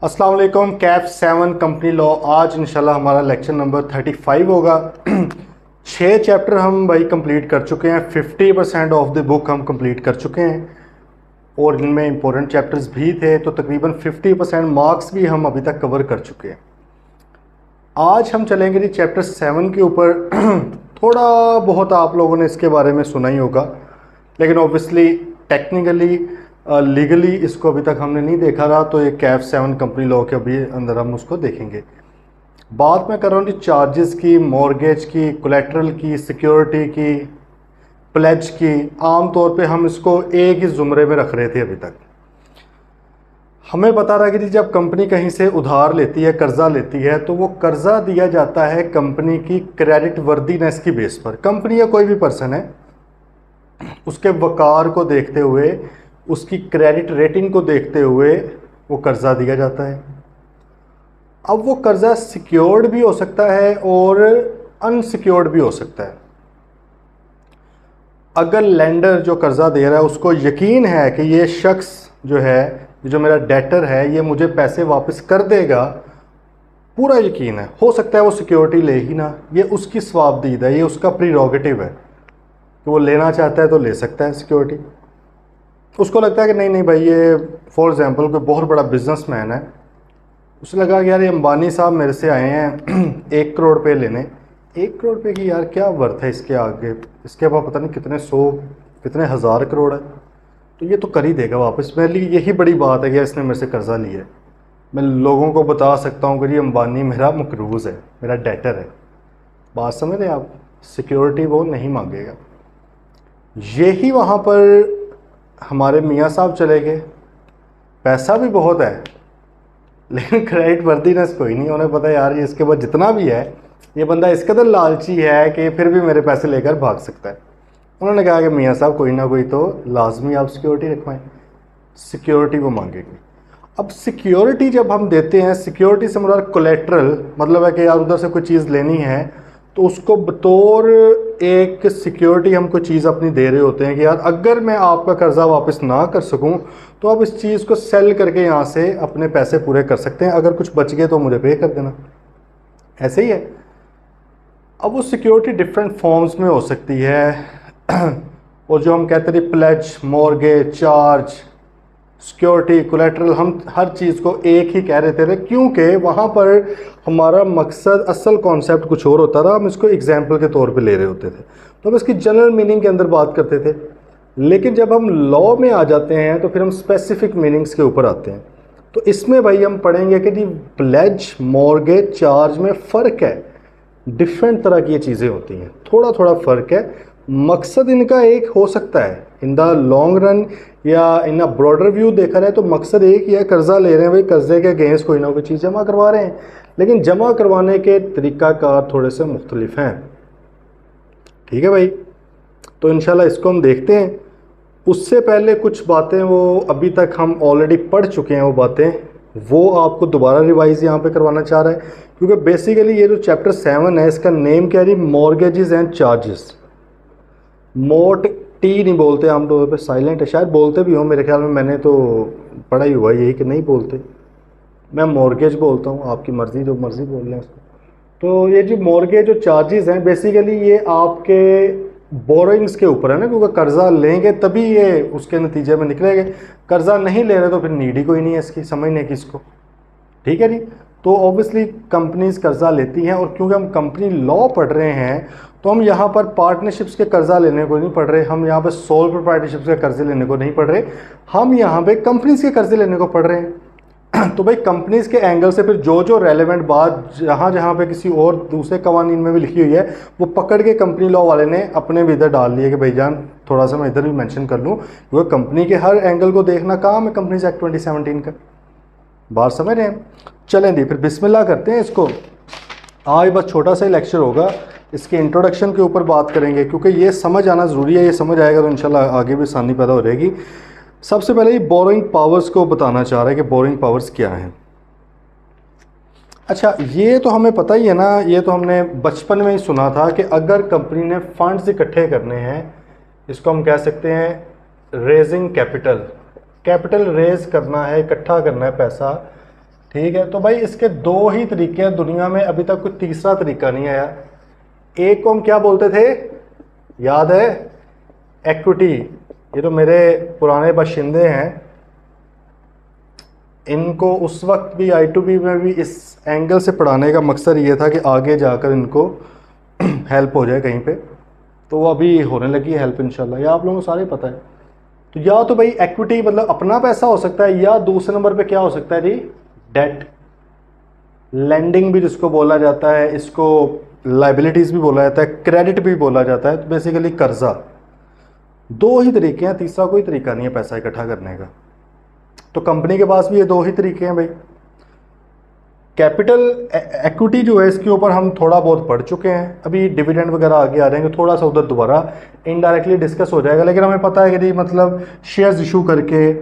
अस्सलाम वालेकुम। Kaif 7 company law, आज इंशाल्लाह हमारा लेक्चर नंबर 35 होगा। 6 चैप्टर हम भाई कंप्लीट कर चुके हैं, 50% ऑफ द बुक हम कंप्लीट कर चुके हैं और इनमें इंपॉर्टेंट चैप्टर्स भी थे, तो तकरीबन 50% मार्क्स भी हम अभी तक कवर कर चुके हैं। आज हम चलेंगे जी चैप्टर 7 के ऊपर। थोड़ा बहुत आप लोगों ने इसके बारे में सुना ही होगा, लेकिन ऑब्वियसली टेक्निकली लीगली इसको अभी तक हमने नहीं देखा रहा, तो ये कैफ 7 कंपनी लॉ के अभी अंदर हम उसको देखेंगे। बात मैं कर रहा हूँ जी चार्जेस की, मॉर्गेज की, कोलेट्रल की, सिक्योरिटी की, प्लेज की। आम तौर पे हम इसको एक ही ज़ुमरे में रख रहे थे अभी तक। हमें पता रहा कि जी जब कंपनी कहीं से उधार लेती है, कर्जा लेती है, तो वो कर्जा दिया जाता है कंपनी की क्रेडिट वर्दीनेस की बेस पर। कंपनी या कोई भी पर्सन है, उसके वकार को देखते हुए, उसकी क्रेडिट रेटिंग को देखते हुए वो कर्जा दिया जाता है। अब वो कर्जा सिक्योर्ड भी हो सकता है और अनसिक्योर्ड भी हो सकता है। अगर लेंडर जो कर्जा दे रहा है उसको यकीन है कि ये शख्स जो है, जो मेरा डेटर है, ये मुझे पैसे वापस कर देगा, पूरा यकीन है, हो सकता है वो सिक्योरिटी ले ही ना, ये उसकी स्वाबदीद है, ये उसका प्रीरोगेटिव है कि वो लेना चाहता है तो ले सकता है सिक्योरिटी। उसको लगता है कि नहीं नहीं भाई, ये फॉर एग्जांपल कोई बहुत बड़ा बिजनेसमैन है, उसे लगा कि यार ये अंबानी साहब मेरे से आए हैं 1 करोड़ रुपये लेने। 1 करोड़ रुपये की यार क्या वर्थ है इसके आगे, इसके पास पता नहीं कितने 100 कितने हज़ार करोड़ है, तो ये तो कर ही देगा वापस। मेरे लिए यही बड़ी बात है कि इसने मेरे से कर्जा लिया है। मैं लोगों को बता सकता हूँ कि ये अंबानी मेरा मकरूज़ है, मेरा डेटर है। बात समझ रहे हैं आप? सिक्योरिटी वो नहीं मांगेगा। यही वहाँ पर हमारे मियाँ साहब चले गए, पैसा भी बहुत है लेकिन क्रेडिट वर्दीनेस कोई नहीं। उन्हें पता है यार ये इसके पास जितना भी है, ये बंदा इस कदर लालची है कि फिर भी मेरे पैसे लेकर भाग सकता है। उन्होंने कहा कि मियाँ साहब कोई ना कोई तो लाजमी आप सिक्योरिटी रखवाएं। सिक्योरिटी वो मांगेगी। अब सिक्योरिटी जब हम देते हैं, सिक्योरिटी से मुराद कोलेट्रल, मतलब है कि यार उधर से कोई चीज़ लेनी है तो उसको बतौर एक सिक्योरिटी हम कोई चीज़ अपनी दे रहे होते हैं कि यार अगर मैं आपका कर्ज़ा वापस ना कर सकूं तो आप इस चीज़ को सेल करके यहाँ से अपने पैसे पूरे कर सकते हैं, अगर कुछ बच गए तो मुझे पे कर देना। ऐसे ही है। अब वो सिक्योरिटी डिफरेंट फॉर्म्स में हो सकती है और जो हम कहते हैं pledge, mortgage, charge, security, collateral, हम हर चीज़ को एक ही कह रहे थे क्योंकि वहाँ पर हमारा मकसद, असल कॉन्सेप्ट कुछ और होता था। हम इसको एग्जाम्पल के तौर पे ले रहे होते थे, तो हम इसकी जनरल मीनिंग के अंदर बात करते थे। लेकिन जब हम लॉ में आ जाते हैं तो फिर हम स्पेसिफिक मीनिंग्स के ऊपर आते हैं। तो इसमें भाई हम पढ़ेंगे कि जी प्लेज, मॉर्गेज, चार्ज में फ़र्क है। डिफरेंट तरह की ये चीज़ें होती हैं, थोड़ा थोड़ा फ़र्क है। मकसद इनका एक हो सकता है इन द लॉन्ग रन या इन अ ब्रॉडर व्यू देखा जाए तो मकसद एक ही है, कर्जा ले रहे हैं भाई, कर्जे के अगेंस्ट कोई ना कोई चीज़ जमा करवा रहे हैं, लेकिन जमा करवाने के तरीक़ाकार थोड़े से मुख्तलिफ हैं। ठीक है भाई, तो इंशाल्लाह इसको हम देखते हैं। उससे पहले कुछ बातें वो अभी तक हम ऑलरेडी पढ़ चुके हैं, वो बातें वो आपको दोबारा रिवाइज यहाँ पे करवाना चाह रहा है, क्योंकि बेसिकली ये जो चैप्टर 7 है इसका नेम क्या है? Mortgages and charges. मोट टी नहीं बोलते आम तौर पे, साइलेंट है, शायद बोलते भी हो, मेरे ख्याल में मैंने तो पढ़ा ही हुआ यही कि नहीं बोलते। मैं मॉर्गेज बोलता हूँ, आपकी मर्ज़ी, जो मर्ज़ी बोल लें उसको। तो ये जो मॉर्गेज जो चार्जेस हैं बेसिकली ये आपके बोरोइंग्स के ऊपर है ना, क्योंकि कर्जा लेंगे तभी ये उसके नतीजे में निकलेंगे। कर्जा नहीं ले रहे तो फिर नीड ही कोई नहीं है इसकी, समझने की इसको। ठीक है जी। तो ऑब्वियसली कंपनीज कर्जा लेती हैं, और क्योंकि हम कंपनी लॉ पढ़ रहे हैं तो हम यहाँ पर पार्टनरशिप्स के कर्जा लेने को नहीं पढ़ रहे, हम यहाँ पर सोल प्रोप्राइटरशिप्स के कर्जे लेने को नहीं पढ़ रहे, हम यहाँ पे कंपनीज के कर्जे लेने को पढ़ रहे हैं। तो भाई कंपनीज के एंगल से फिर जो जो रेलेवेंट बात जहाँ जहाँ पे किसी और दूसरे कवानीन में भी लिखी हुई है वो पकड़ के कंपनी लॉ वाले ने अपने भी इधर डाल दिए कि भाईजान थोड़ा सा मैं इधर भी मेंशन कर लूँ, क्योंकि कंपनी के हर एंगल को देखना काम है कंपनीज एक्ट 2017 का। बात समझ रहे हैं? चलें दी फिर बिस्मिल्लाह करते हैं इसको। आज बस छोटा सा ही लेक्चर होगा, इसके इंट्रोडक्शन के ऊपर बात करेंगे, क्योंकि ये समझ आना ज़रूरी है। ये समझ आएगा तो इंशाल्लाह आगे भी आसानी पैदा हो रहेगी। सबसे पहले ये बोरोइंग पावर्स को बताना चाह रहा है कि बोरोइंग पावर्स क्या हैं। अच्छा, ये तो हमें पता ही है ना, ये तो हमने बचपन में ही सुना था कि अगर कंपनी ने फंड्स इकट्ठे करने हैं, इसको हम कह सकते हैं रेजिंग कैपिटल। कैपिटल रेज करना है, इकट्ठा करना है पैसा ठीक है, तो भाई इसके दो ही तरीके हैं दुनिया में, अभी तक कोई तीसरा तरीका नहीं आया। एक को हम क्या बोलते थे, याद है, इक्विटी। ये तो मेरे पुराने बाशिंदे हैं, इनको उस वक्त भी I2B में भी इस एंगल से पढ़ाने का मकसद ये था कि आगे जाकर इनको हेल्प हो जाए कहीं पे, तो वो अभी होने लगी है हेल्प इंशाल्लाह, या आप लोगों को सारे पता है। तो या तो भाई इक्विटी मतलब अपना पैसा हो सकता है, या दूसरे नंबर पे क्या हो सकता है जी, डेट, लेंडिंग भी जिसको बोला जाता है, इसको लाइबिलिटीज भी बोला जाता है, क्रेडिट भी बोला जाता है, तो बेसिकली कर्जा। दो ही तरीके हैं, तीसरा कोई तरीका नहीं है पैसा इकट्ठा करने का। तो कंपनी के पास भी ये दो ही तरीके हैं भाई। कैपिटल इक्विटी जो है इसके ऊपर हम थोड़ा बहुत पढ़ चुके हैं, अभी डिविडेंड वगैरह आगे आ जाएंगे, थोड़ा सा उधर दोबारा इनडायरेक्टली डिस्कस हो जाएगा, लेकिन हमें पता है कि जी मतलब शेयर्स इशू करके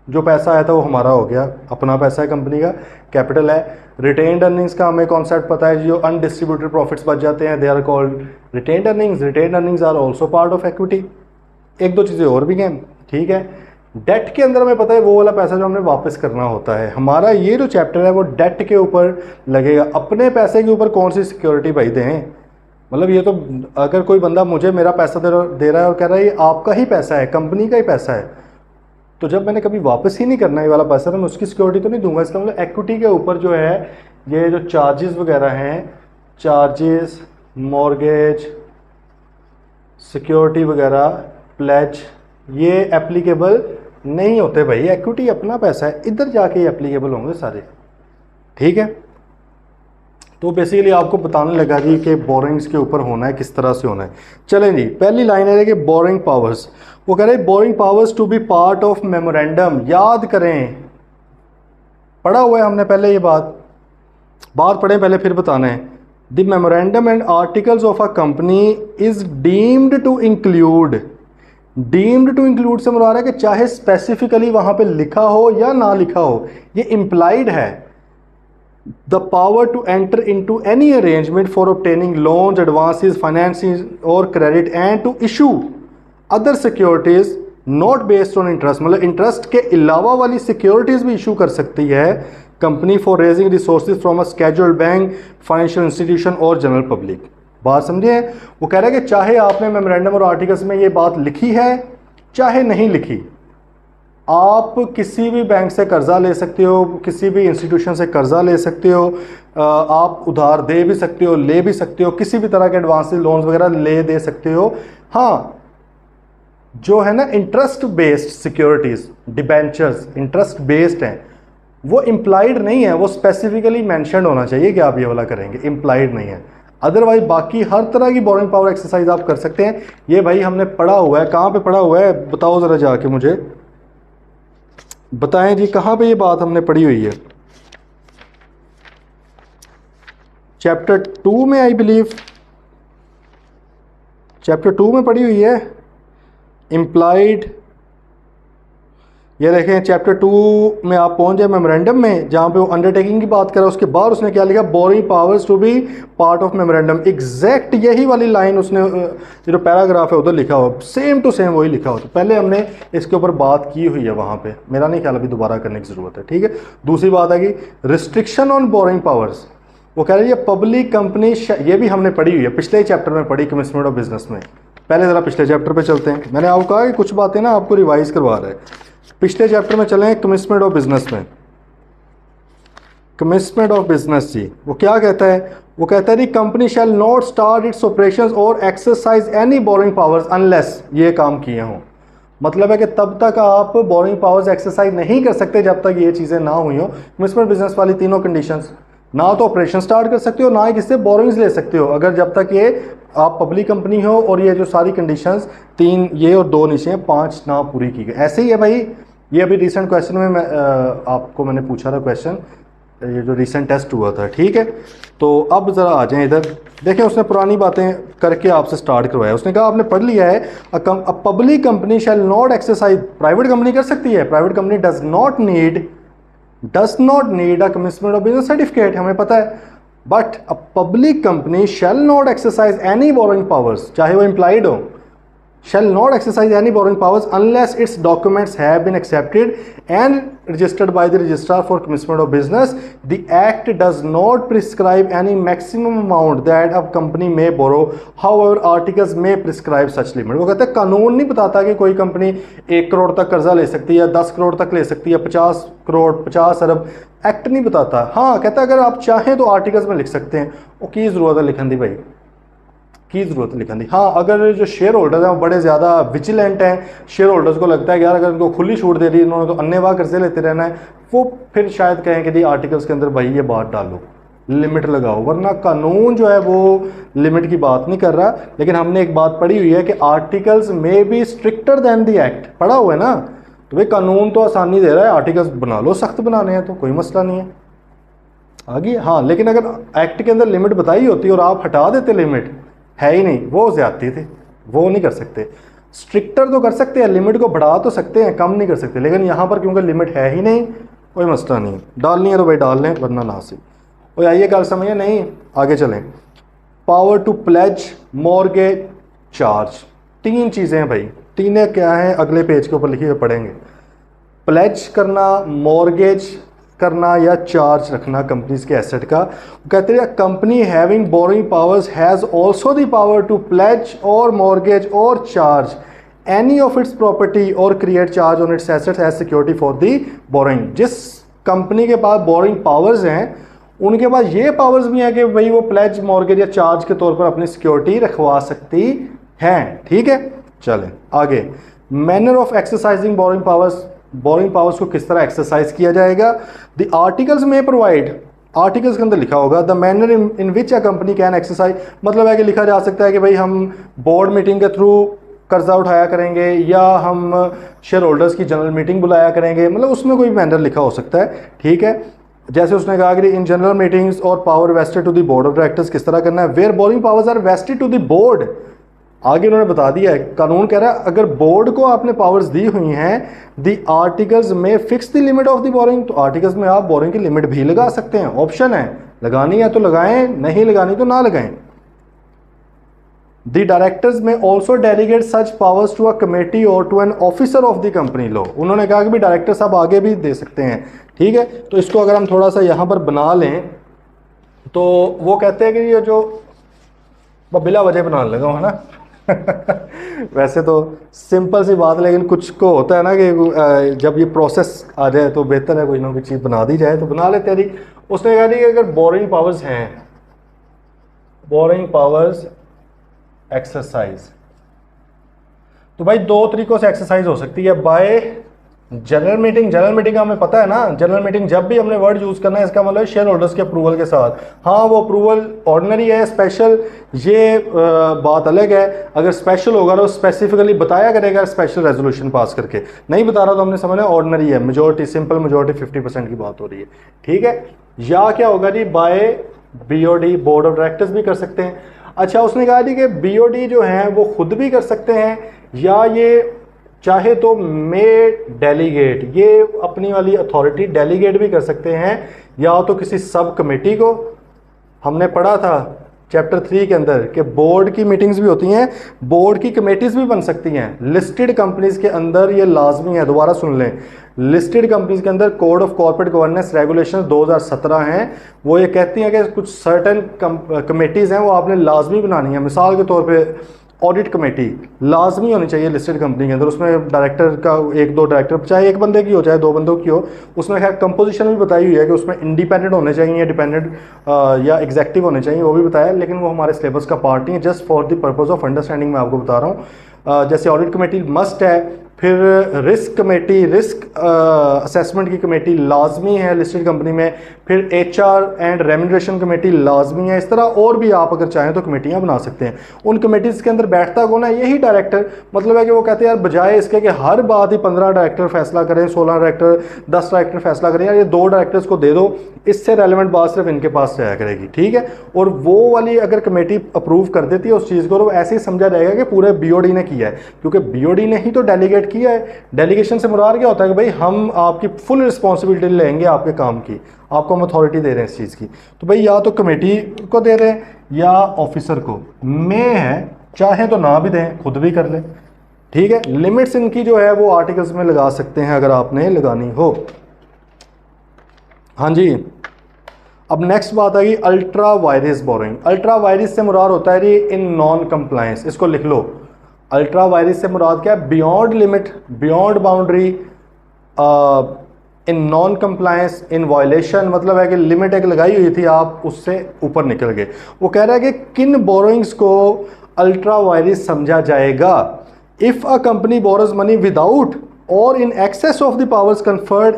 जो पैसा आया था वो हमारा हो गया, अपना पैसा है कंपनी का, कैपिटल है। रिटेन्ड अर्निंग्स का हमें कॉन्सेप्ट पता है, जो अनडिस्ट्रीब्यूटेड प्रॉफिट्स बच जाते हैं, they are called retained earnings. Retained earnings are also part of equity. एक दो चीज़ें और भी हैं, ठीक है। डेट के अंदर हमें पता है वो वाला पैसा जो हमने वापस करना होता है। हमारा ये जो चैप्टर है वो डेट के ऊपर लगेगा। अपने पैसे के ऊपर कौन सी सिक्योरिटी भाई दें, मतलब ये तो अगर कोई बंदा मुझे मेरा पैसा दे रहा है और कह रहा है ये आपका ही पैसा है, कंपनी का ही पैसा है, तो जब मैंने कभी वापस ही नहीं करना ये वाला पैसा, तो मैं उसकी सिक्योरिटी तो नहीं दूंगा। इसका मतलब इक्विटी के ऊपर जो है ये जो चार्जेस वगैरह हैं, चार्जेस, मॉर्गेज, सिक्योरिटी वगैरह, प्लेज, ये एप्लीकेबल नहीं होते भाई। इक्विटी अपना पैसा है, इधर जाके एप्लीकेबल होंगे सारे, ठीक है। तो बेसिकली आपको बताने लगा जी कि बोरिंग्स के ऊपर होना है, किस तरह से होना है। चलें जी, पहली लाइन है कि बोरिंग पावर्स, वो कह रहे हैं borrowing powers to be part of memorandum. याद करें, पढ़ा हुआ है हमने पहले, ये बात पढ़ें पहले फिर बताना है। The memorandum and articles of a company is deemed to include. Deemed to include से मुराद है कि चाहे स्पेसिफिकली वहां पे लिखा हो या ना लिखा हो, ये इंप्लाइड है। The power to enter into any arrangement for obtaining loans, advances, financing और credit and to issue other securities not based on interest. मतलब इंटरेस्ट के अलावा वाली सिक्योरिटीज भी इशू कर सकती है company for raising resources from a scheduled bank, financial institution और जनरल पब्लिक। बात समझे? वो कह रहे हैं कि चाहे आपने मेमोरेंडम और आर्टिकल्स में ये बात लिखी है चाहे नहीं लिखी, आप किसी भी बैंक से कर्जा ले सकते हो, किसी भी इंस्टीट्यूशन से कर्जा ले सकते हो, आप उधार दे भी सकते हो, ले भी सकते हो, किसी भी तरह के एडवांस लोन्स वगैरह ले दे सकते हो। हाँ, जो है ना interest based securities, debentures interest based हैं, वो इम्प्लाइड नहीं है, वो स्पेसिफिकली मेंशन्ड होना चाहिए कि आप ये वाला करेंगे, इम्प्लाइड नहीं है। अदरवाइज बाकी हर तरह की बोरिंग पावर एक्सरसाइज आप कर सकते हैं। ये भाई हमने पढ़ा हुआ है, कहाँ पे पढ़ा हुआ है बताओ ज़रा जाके, मुझे बताएं जी, कहाँ पे ये बात हमने पढ़ी हुई है? चैप्टर 2 में, आई बिलीव चैप्टर 2 में पढ़ी हुई है इम्प्लाइड। ये देखें चैप्टर 2 में आप पहुंच जाए मेमोरेंडम में, जहाँ पे वो अंडरटेकिंग की बात कर रहा है, उसके बाद उसने क्या लिखा, borrowing powers to be part of memorandum. Exact यही वाली लाइन उसने जो पैराग्राफ है उधर लिखा हो, सेम टू सेम वही लिखा हो। तो पहले हमने इसके ऊपर बात की हुई है वहाँ पे, मेरा नहीं ख्याल अभी दोबारा करने की ज़रूरत है, ठीक है। दूसरी बात है कि रिस्ट्रिक्शन ऑन बोरिंग पावर्स, वो कह रही है पब्लिक कंपनी, ये भी हमने पढ़ी हुई है, पिछले चैप्टर में पढ़ी, कमिटमेंट ऑफ बिजनेस में। पहले ज़रा पिछले चैप्टर पे चलते हैं, मैंने आपको कहा कि कुछ बातें ना आपको रिवाइज करवा रहा है। पिछले चैप्टर में चलें, कमिटमेंट ऑफ बिजनेस में। कमिटमेंट ऑफ बिजनेस जी वो क्या कहता है? वो कहता है कि company shall not start its operations और exercise any borrowing powers unless ये काम किए हों। मतलब है कि तब तक आप बोरिंग पावर्स एक्सरसाइज नहीं कर सकते जब तक ये चीज़ें ना हुई हो। कमिटमेंट बिजनेस वाली तीनों कंडीशंस, ना तो ऑपरेशन स्टार्ट कर सकते हो, ना ही किससे बोरिंग्स ले सकते हो, अगर जब तक ये आप पब्लिक कंपनी हो और ये जो सारी कंडीशंस 3 ये और 2 नीचे 5 ना पूरी की गई। ऐसे ही है भाई, ये अभी रिसेंट क्वेश्चन में आपको मैंने पूछा था क्वेश्चन, ये जो रिसेंट टेस्ट हुआ था, ठीक है। तो अब ज़रा आ जाएं इधर, देखें उसने पुरानी बातें करके आपसे स्टार्ट करवाया। उसने कहा आपने पढ़ लिया है, a public company shall not exercise, private company कर सकती है, private company does not need a commitment of business certificate, हमें पता है। But a public company shall not exercise any borrowing powers, चाहे वो इम्प्लाइड हो, shall not exercise any borrowing powers unless its documents have been accepted and registered by the registrar for commencement of business. The act does not prescribe any maximum amount that a company may borrow, however articles may prescribe such limit. वो कहते हैं कानून नहीं बताता कि कोई company 1 crore तक कर्जा ले सकती है या 10 करोड़ तक ले सकती है, 50 करोड़ 50 अरब, एक्ट नहीं बताता। हाँ कहता है अगर आप चाहें तो आर्टिकल्स में लिख सकते हैं। वो की ज़रूरत है लिखन दी भाई, की ज़रूरत लिखन दी। हाँ अगर जो शेयर होल्डर्स हैं वो बड़े ज़्यादा विजिलेंट हैं, शेयर होल्डर्स को लगता है कि यार अगर उनको खुली छूट दे दी इन्होंने तो अन्नेवाह कर्जे लेते रहना है, वो फिर शायद कहें कि दी आर्टिकल्स के अंदर भाई ये बात डालो, लिमिट लगाओ, वरना कानून जो है वो लिमिट की बात नहीं कर रहा। लेकिन हमने एक बात पढ़ी हुई है कि आर्टिकल्स में be stricter than the act, पढ़ा हुआ है ना, तो भाई कानून तो आसानी दे रहा है, आर्टिकल्स बना लो, सख्त बनाने हैं तो कोई मसला नहीं है आगे। हाँ लेकिन अगर एक्ट के अंदर लिमिट बताई होती और आप हटा देते, लिमिट है ही नहीं, वो ज्यादती थे, वो नहीं कर सकते। स्ट्रिक्टर तो कर सकते हैं, लिमिट को बढ़ा तो सकते हैं, कम नहीं कर सकते, लेकिन यहाँ पर क्योंकि लिमिट है ही नहीं कोई मसला नहीं, डालनी है तो भाई डाल लें वरना ना सी। और आइए गल समझिए, नहीं आगे चलें। Power to pledge, mortgage, charge, 3 चीज़ें हैं भाई, 3 क्या हैं अगले पेज के ऊपर लिखी हुई पढ़ेंगे। प्लेज करना, मॉर्गेज करना या चार्ज रखना कंपनीज के एसेट का। कहते हैं company having borrowing powers has also the power to pledge और मॉर्गेज और charge any of its property और create charge on its assets as security for the borrowing. जिस कंपनी के पास बोरिंग पावर्स हैं उनके पास ये पावर्स भी हैं कि भाई वो प्लेज, मॉर्गेज या चार्ज के तौर पर अपनी सिक्योरिटी रखवा सकती हैं। ठीक है चलें आगे। Manner of exercising boring powers, boring powers को किस तरह एक्सरसाइज किया जाएगा। द आर्टिकल्स में प्रोवाइड, आर्टिकल्स के अंदर लिखा होगा the manner in which a company can exercise, मतलब है कि लिखा जा सकता है कि भाई हम बोर्ड मीटिंग के थ्रू कर्जा उठाया करेंगे या हम शेयर होल्डर्स की जनरल मीटिंग बुलाया करेंगे, मतलब उसमें कोई मैनर लिखा हो सकता है। ठीक है जैसे उसने कहा कि इन जनरल मीटिंग्स और power vested to the board of directors किस तरह करना है। Where borrowing powers are vested to the board, आगे उन्होंने बता दिया है, कानून कह रहा है अगर बोर्ड को आपने पावर्स दी हुई हैं, द आर्टिकल्स में fix the limit of the boring, तो आर्टिकल्स में आप बोरिंग की लिमिट भी लगा सकते हैं, ऑप्शन है, लगानी है तो लगाएं, नहीं लगानी तो ना लगाएं। The directors may also delegate such powers to a committee और to an officer of the company law, उन्होंने कहा कि भी डायरेक्टर साहब आगे भी दे सकते हैं। ठीक है तो इसको अगर हम थोड़ा सा यहाँ पर बना लें तो वो कहते हैं कि ये जो बिला वजह बनाने लगा है ना वैसे तो सिंपल सी बात, लेकिन कुछ को होता है ना कि जब ये प्रोसेस आ जाए तो बेहतर है कोई ना कोई चीज़ बना दी जाए, तो बना लेते हैं। उसने कहा कि अगर बोरिंग पावर्स हैं, बोरिंग पावर्स एक्सरसाइज, तो भाई 2 तरीकों से एक्सरसाइज हो सकती है। Bye general meeting, general meeting हमें पता है ना, जनरल मीटिंग जब भी हमने वर्ड यूज़ करना है इसका मतलब शेयर होल्डर्स के अप्रूवल के साथ। हाँ वो अप्रूवल ऑर्डिनरी है, स्पेशल ये बात अलग है, अगर स्पेशल होगा तो स्पेसिफिकली बताया करेगा स्पेशल रेजोल्यूशन पास करके, नहीं बता रहा तो हमने समझना ऑर्डिनरी है, मेजोरिटी, सिंपल मेजोरिटी 50% की बात हो रही है। ठीक है या क्या होगा जी, by BOD, board of directors भी कर सकते हैं। अच्छा उसने कहा जी कि बीओडी जो है वो खुद भी कर सकते हैं या ये चाहे तो मे डेलीगेट, ये अपनी वाली अथॉरिटी डेलीगेट भी कर सकते हैं, या तो किसी सब कमेटी को, हमने पढ़ा था चैप्टर 3 के अंदर कि बोर्ड की मीटिंग्स भी होती हैं, बोर्ड की कमेटीज भी बन सकती हैं। लिस्टेड कंपनीज के अंदर ये लाजमी है, दोबारा सुन लें, लिस्टेड कंपनीज के अंदर code of corporate governance regulation 2017 हैं, वो ये कहती हैं कि कुछ सर्टेन कमेटीज़ हैं वो आपने लाजमी बनानी है। मिसाल के तौर पे ऑडिट कमेटी लाजमी होनी चाहिए लिस्टेड कंपनी के अंदर, उसमें डायरेक्टर का 1-2 डायरेक्टर, चाहे एक बंदे की हो चाहे 2 बंदों की हो, उसमें खैर कंपोजिशन भी बताई हुई है कि उसमें इंडिपेंडेंट होने चाहिए, डिपेंडेंट या एग्जेक्टिव होने चाहिए, वो भी बताया, लेकिन वो हमारे सिलेबस का पार्ट नहीं है, just for the purpose of understanding मैं आपको बता रहा हूँ। जैसे ऑडिट कमेटी मस्ट है, फिर रिस्क कमेटी, रिस्क असेसमेंट की कमेटी लाजमी है लिस्टेड कंपनी में, फिर एचआर एंड रेम्यूनरेशन कमेटी लाजमी है। इस तरह और भी आप अगर चाहें तो कमेटियां बना सकते हैं। उन कमेटीज़ के अंदर बैठता कौन है, यही डायरेक्टर। मतलब है कि वो कहते हैं यार बजाय इसके कि हर बात ही 15 डायरेक्टर फैसला करें, 16 डायरेक्टर, 10 डायरेक्टर फैसला करें, यार ये 2 डायरेक्टर्स को दे दो, इससे रेलिवेंट बात सिर्फ इनके पास जाया करेगी। ठीक है, और वो वाली अगर कमेटी अप्रूव कर देती है उस चीज़ को, तो ऐसे ही समझा जाएगा कि पूरे बीओडी ने किया है, क्योंकि बीओडी ने ही तो डेलीगेट किया है। डेलीगेशन से मुराद क्या होता है कि भाई हम आपकी फुल रिस्पॉन्सिबिलिटी लेंगे आपके काम की, आपको हम अथॉरिटी दे रहे हैं इस चीज़ की। तो भाई या तो कमेटी को दे रहे हैं या ऑफिसर को, में है, चाहे तो ना भी दें, खुद भी कर लें। ठीक है, लिमिट्स इनकी जो है वो आर्टिकल्स में लगा सकते हैं अगर आपने लगानी हो। हाँ जी, अब नेक्स्ट बात आएगी ultra vires borrowing. Ultra vires से मुराद होता है जी इन नॉन कंप्लायंस, इसको लिख लो। अल्ट्रा वायरस से मुराद क्या है? Beyond limit, beyond boundary, in non compliance, in violation, मतलब है कि लिमिट एक लगाई हुई थी आप उससे ऊपर निकल गए। वो कह रहा है कि किन बोरोइंग्स को अल्ट्रा वायरस समझा जाएगा? If a company borrows money without और in excess of the powers conferred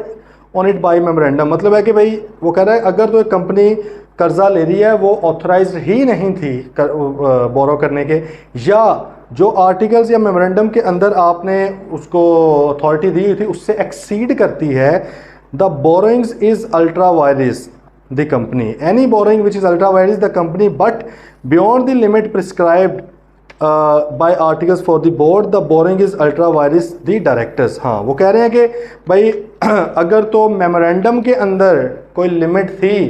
on it by memorandum, मतलब है कि भाई वो कह रहा है अगर तो एक कंपनी कर्जा ले रही है वो ऑथराइज्ड ही नहीं थी बोरो करने के, या जो आर्टिकल्स या मेमोरेंडम के अंदर आपने उसको अथॉरिटी दी हुई थी उससे एक्सीड करती है, the borrowings is ultra vires the company, any borrowing which is ultra vires the company but beyond the limit prescribed bye articles for the board, the borrowing is ultra vires the directors. हाँ, वो कह रहे हैं कि भाई अगर तो memorandum के अंदर कोई लिमिट थी,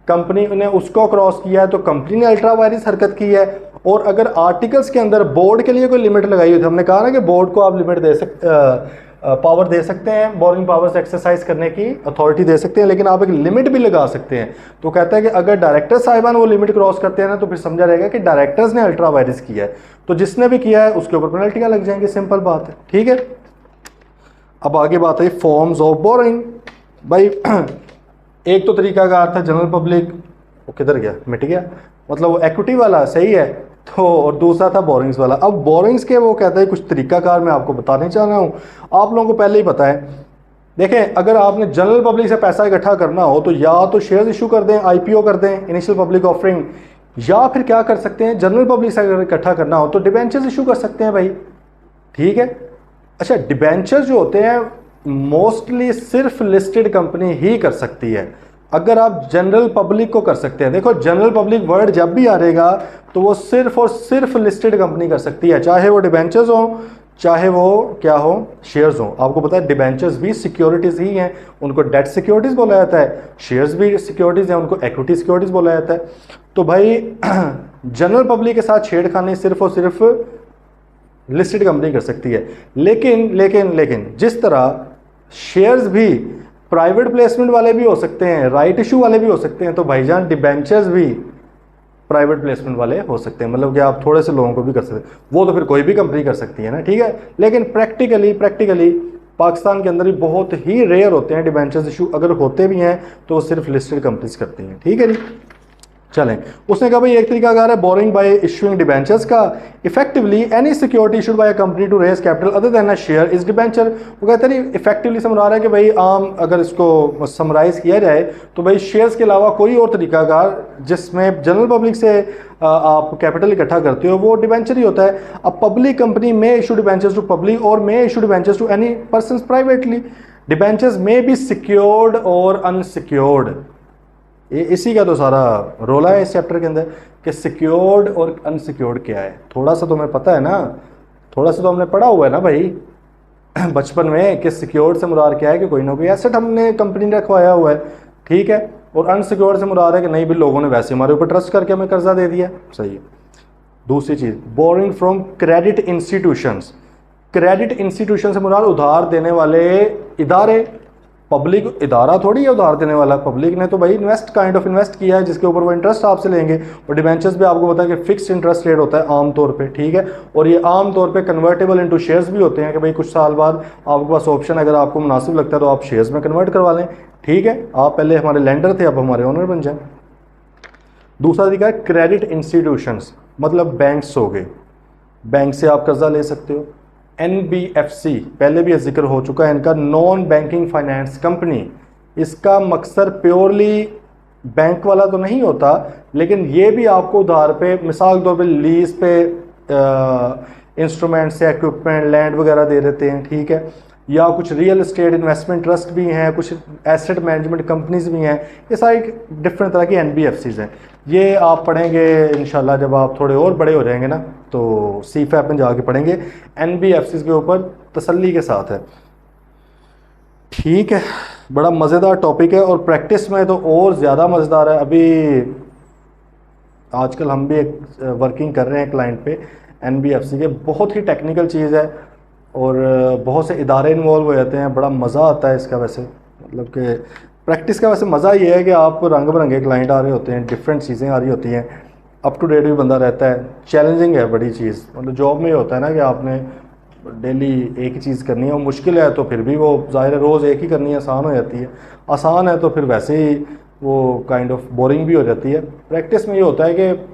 कंपनी ने उसको क्रॉस किया है तो कंपनी ने अल्ट्रा वायरस हरकत की है, और अगर आर्टिकल्स के अंदर बोर्ड के लिए कोई लिमिट लगाई हुई थी, हमने कहा ना कि बोर्ड को आप लिमिट दे सकते पावर दे सकते हैं, बोरिंग पावर्स एक्सरसाइज करने की अथॉरिटी दे सकते हैं, लेकिन आप एक लिमिट भी लगा सकते हैं। तो कहता है कि अगर डायरेक्टर साहिबान वो लिमिट क्रॉस करते हैं ना तो फिर समझा रहेगा कि डायरेक्टर्स ने अल्ट्रा वायरस किया है, तो जिसने भी किया है उसके ऊपर पेनल्टियां लग जाएंगी, सिंपल बात है। ठीक है, अब आगे बात है फॉर्म्स ऑफ बोरिंग। भाई एक तो तरीका कार था जनरल पब्लिक, वो किधर गया, मिट गया, मतलब वो इक्विटी वाला सही है, तो और दूसरा था बोरिंग्स वाला। अब बोरिंग्स के वो कहता है कुछ तरीकाकार मैं आपको बताने चाह रहा हूँ, आप लोगों को पहले ही पता है। देखें, अगर आपने जनरल पब्लिक से पैसा इकट्ठा करना हो तो या तो शेयर्स इशू कर दें, आईपीओ कर दें, इनिशियल पब्लिक ऑफरिंग, या फिर क्या कर सकते हैं, जनरल पब्लिक से अगर इकट्ठा करना हो तो डिबेंचर्स इशू कर सकते हैं भाई। ठीक है, अच्छा, डिबेंचर्स जो होते हैं मोस्टली सिर्फ लिस्टेड कंपनी ही कर सकती है, अगर आप जनरल पब्लिक को कर सकते हैं। देखो, जनरल पब्लिक वर्ड जब भी आ रहेगा तो वो सिर्फ और सिर्फ लिस्टेड कंपनी कर सकती है, चाहे वो डिबेंचर्स हो, चाहे वो क्या हो, शेयर्स हो। आपको पता है डिबेंचर्स भी सिक्योरिटीज़ ही हैं, उनको डेट सिक्योरिटीज़ बोला जाता है, शेयर्स भी सिक्योरिटीज़ हैं, उनको इक्विटी सिक्योरिटीज़ बोला जाता है। तो भाई जनरल पब्लिक के साथ छेड़खानी सिर्फ और सिर्फ लिस्टेड कंपनी कर सकती है। लेकिन लेकिन लेकिन जिस तरह शेयर्स भी प्राइवेट प्लेसमेंट वाले भी हो सकते हैं, राइट इशू वाले भी हो सकते हैं, तो भाईजान डिबेंचर्स भी प्राइवेट प्लेसमेंट वाले हो सकते हैं, मतलब कि आप थोड़े से लोगों को भी कर सकते हैं, वो तो फिर कोई भी कंपनी कर सकती है ना। ठीक है, लेकिन प्रैक्टिकली पाकिस्तान के अंदर भी बहुत ही रेयर होते हैं डिबेंचर्स इशू, अगर होते भी हैं तो वो सिर्फ लिस्टेड कंपनीज करती हैं। ठीक है जी, चलें। उसने कहा भाई एक तरीका कार है बोरिंग बाय इशूइंग डिबेंचर्स का, effectively any security issued by a company to raise capital other than a share is debenture. वो कहते हैं इफेक्टिवली समझ आ रहा है कि भाई आम अगर इसको समराइज किया जाए तो भाई शेयर्स के अलावा कोई और तरीका कार जिसमें जनरल पब्लिक से आप कैपिटल इकट्ठा करते हो वो डिबेंचर ही होता है। अब पब्लिक कंपनी में इशू डिबेंचर्स टू पब्लिक और में issue debentures to any person privately. Debentures में बी सिक्योर्ड और अनसिक्योर्ड, ये इसी का तो सारा रोला है इस चैप्टर के अंदर कि सिक्योर्ड और अनसिक्योर्ड क्या है। थोड़ा सा तुम्हें पता है ना, थोड़ा सा तो हमने पढ़ा हुआ है ना भाई बचपन में कि सिक्योर्ड से मुराद क्या है कि कोई ना कोई एसेट हमने कंपनी ने रखवाया हुआ है। ठीक है, और अनसिक्योर्ड से मुराद है कि नहीं भी लोगों ने वैसे हमारे ऊपर ट्रस्ट करके हमें कर्जा दे दिया। सही है। दूसरी चीज़ borrowing from credit institutions. Credit institution से मुराद उधार देने वाले इदारे, पब्लिक इदारा थोड़ी है उधार देने वाला, पब्लिक ने तो भाई काइंड ऑफ इन्वेस्ट किया है जिसके ऊपर वो इंटरेस्ट आपसे लेंगे। और डिबेंचर्स भी आपको पता है कि फिक्स्ड इंटरेस्ट रेट होता है आम तौर पे। ठीक है, और ये आम तौर पे कन्वर्टेबल इनटू शेयर्स भी होते हैं कि भाई कुछ साल बाद आपके पास ऑप्शन अगर आपको मुनासिब लगता है तो आप शेयर्स में कन्वर्ट करवा लें। ठीक है, आप पहले हमारे लेंडर थे अब हमारे ओनर बन जाएं। दूसरा तरीका है क्रेडिट इंस्टीट्यूशंस, मतलब बैंक्स हो गए, बैंक से आप कर्जा ले सकते हो। NBFC पहले भी जिक्र हो चुका है इनका, नॉन बैंकिंग फाइनेंस कंपनी। इसका मकसद प्योरली बैंक वाला तो नहीं होता, लेकिन ये भी आपको उधार पे मिसाल के तौर पे लीज पे इंस्ट्रूमेंट से इक्विपमेंट लैंड वगैरह दे देते हैं। ठीक है, या कुछ रियल एस्टेट इन्वेस्टमेंट ट्रस्ट भी हैं, कुछ एसेट मैनेजमेंट कंपनीज भी हैं, ये सारी डिफरेंट तरह की NBFCs हैं। ये आप पढ़ेंगे इंशाल्लाह जब आप थोड़े और बड़े हो जाएंगे ना तो CFAP में जाके पढ़ेंगे, NBFCs के ऊपर तसल्ली के साथ है। ठीक है, बड़ा मज़ेदार टॉपिक है और प्रैक्टिस में तो और ज़्यादा मज़ेदार है। अभी आजकल हम भी एक वर्किंग कर रहे हैं क्लाइंट पे NBFC के, बहुत ही टेक्निकल चीज़ है। और बहुत से इदारे इन्वॉल्व हो जाते हैं, बड़ा मज़ा आता है इसका। वैसे मतलब कि प्रैक्टिस का वैसे मज़ा ये है कि आप रंग बिरंगे क्लाइंट आ रहे होते हैं, डिफरेंट चीज़ें आ रही होती हैं, अप टू डेट भी बंदा रहता है। चैलेंजिंग है बड़ी चीज़, मतलब जॉब में ये होता है ना कि आपने डेली एक ही चीज़ करनी है, और मुश्किल है तो फिर भी वो ज़ाहिर है रोज़ एक ही करनी है, आसान हो जाती है। आसान है तो फिर वैसे ही वो काइंड ऑफ बोरिंग भी हो जाती है। प्रैक्टिस में ये होता है कि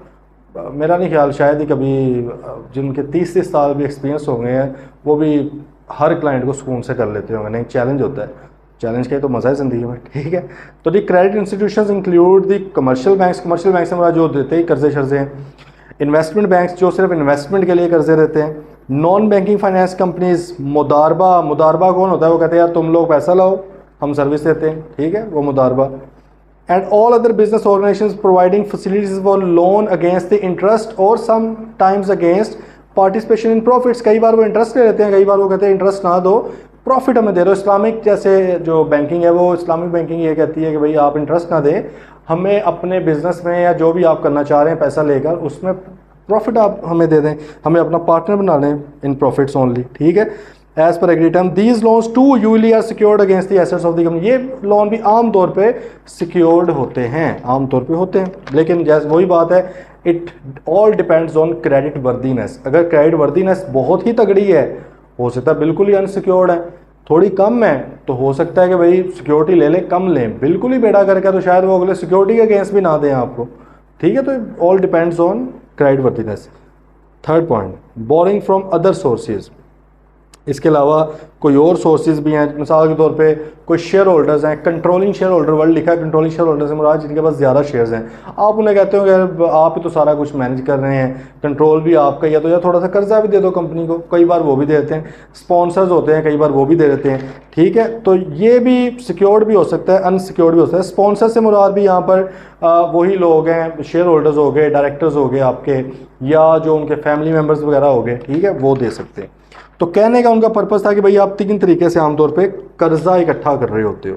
मेरा नहीं ख्याल, शायद ही कभी जिनके 30-30 साल भी एक्सपीरियंस हो गए हैं वो भी हर क्लाइंट को सुकून से कर लेते होंगे। नहीं, चैलेंज होता है, चैलेंज का तो मज़ा है ज़िंदगी में, ठीक है। तो the credit institutions include the commercial banks, commercial bank से हमारा जो देते हैं कर्जे शर्जे हैं। इन्वेस्टमेंट बैंक्स जो सिर्फ इन्वेस्टमेंट के लिए कर्जे देते हैं। नॉन बैंकिंग फाइनेंस कंपनीज, मुदारबा, मुदारबा कौन होता है? वो कहते हैं यार तुम लोग पैसा लाओ, हम सर्विस देते हैं, ठीक है, वो मुदारबा। And all other business organisations providing facilities for loan against the interest और sometimes against participation in profits. कई बार वो इंटरेस्ट ले लेते हैं, कई बार वो कहते हैं इंटरेस्ट ना दो, प्रॉफिट हमें दे दो। इस्लामिक जैसे जो बैंकिंग है, वो इस्लामिक बैंकिंग ये कहती है कि भाई आप इंटरेस्ट ना दें, हमें अपने बिजनेस में या जो भी आप करना चाह रहे हैं पैसा लेकर उसमें प्रॉफिट आप हमें दे दें, हमें अपना पार्टनर बना लें इन प्रॉफिट्स ओनली, ठीक है। As per agree term these loans to usually are secured against the assets of the company. ये लोन भी आम तौर पे सिक्योर्ड होते हैं, आम तौर पे होते हैं, लेकिन जैसे वही बात है, it all depends on credit worthiness. अगर क्रेडिट वर्दीनेस बहुत ही तगड़ी है, हो सकता है बिल्कुल ही अनसिक्योर्ड है। थोड़ी कम है तो हो सकता है कि भाई सिक्योरिटी ले लें, कम लें। बिल्कुल ही बेड़ा करके तो शायद वो अगले सिक्योरिटी के अगेंस्ट भी ना दें आपको, ठीक है। तो all depends on credit worthiness. Third point, boring from other sources. इसके अलावा कोई और सोर्सेज भी हैं, मिसाल के तौर पे कोई शेयर होल्डर्स हैं, कंट्रोलिंग शेयर होल्डर, वर्ड लिखा है कंट्रोलिंग शेयर होल्डर्स हैं मुराद, जिनके पास ज़्यादा शेयर्स हैं। आप उन्हें कहते हो कि यार आप ही तो सारा कुछ मैनेज कर रहे हैं, कंट्रोल भी आपका ही है, तो यार थोड़ा सा कर्जा भी दे दो कंपनी को। कई बार वो भी दे देते हैं। स्पॉन्सर्स होते हैं, कई बार वो भी दे देते हैं, ठीक है। तो ये भी सिक्योर्ड भी हो सकता है, अनसिक्योर्ड भी हो सकता है। स्पॉन्सर से मुराद भी यहाँ पर वही लोग हैं, शेयर होल्डर्स हो गए, डायरेक्टर्स हो गए आपके, या जो उनके फैमिली मेम्बर्स वगैरह हो गए, ठीक है, वो दे सकते हैं। तो कहने का उनका पर्पस था कि भाई आप 3 तरीके से आमतौर पे कर्जा इकट्ठा कर रहे होते हो।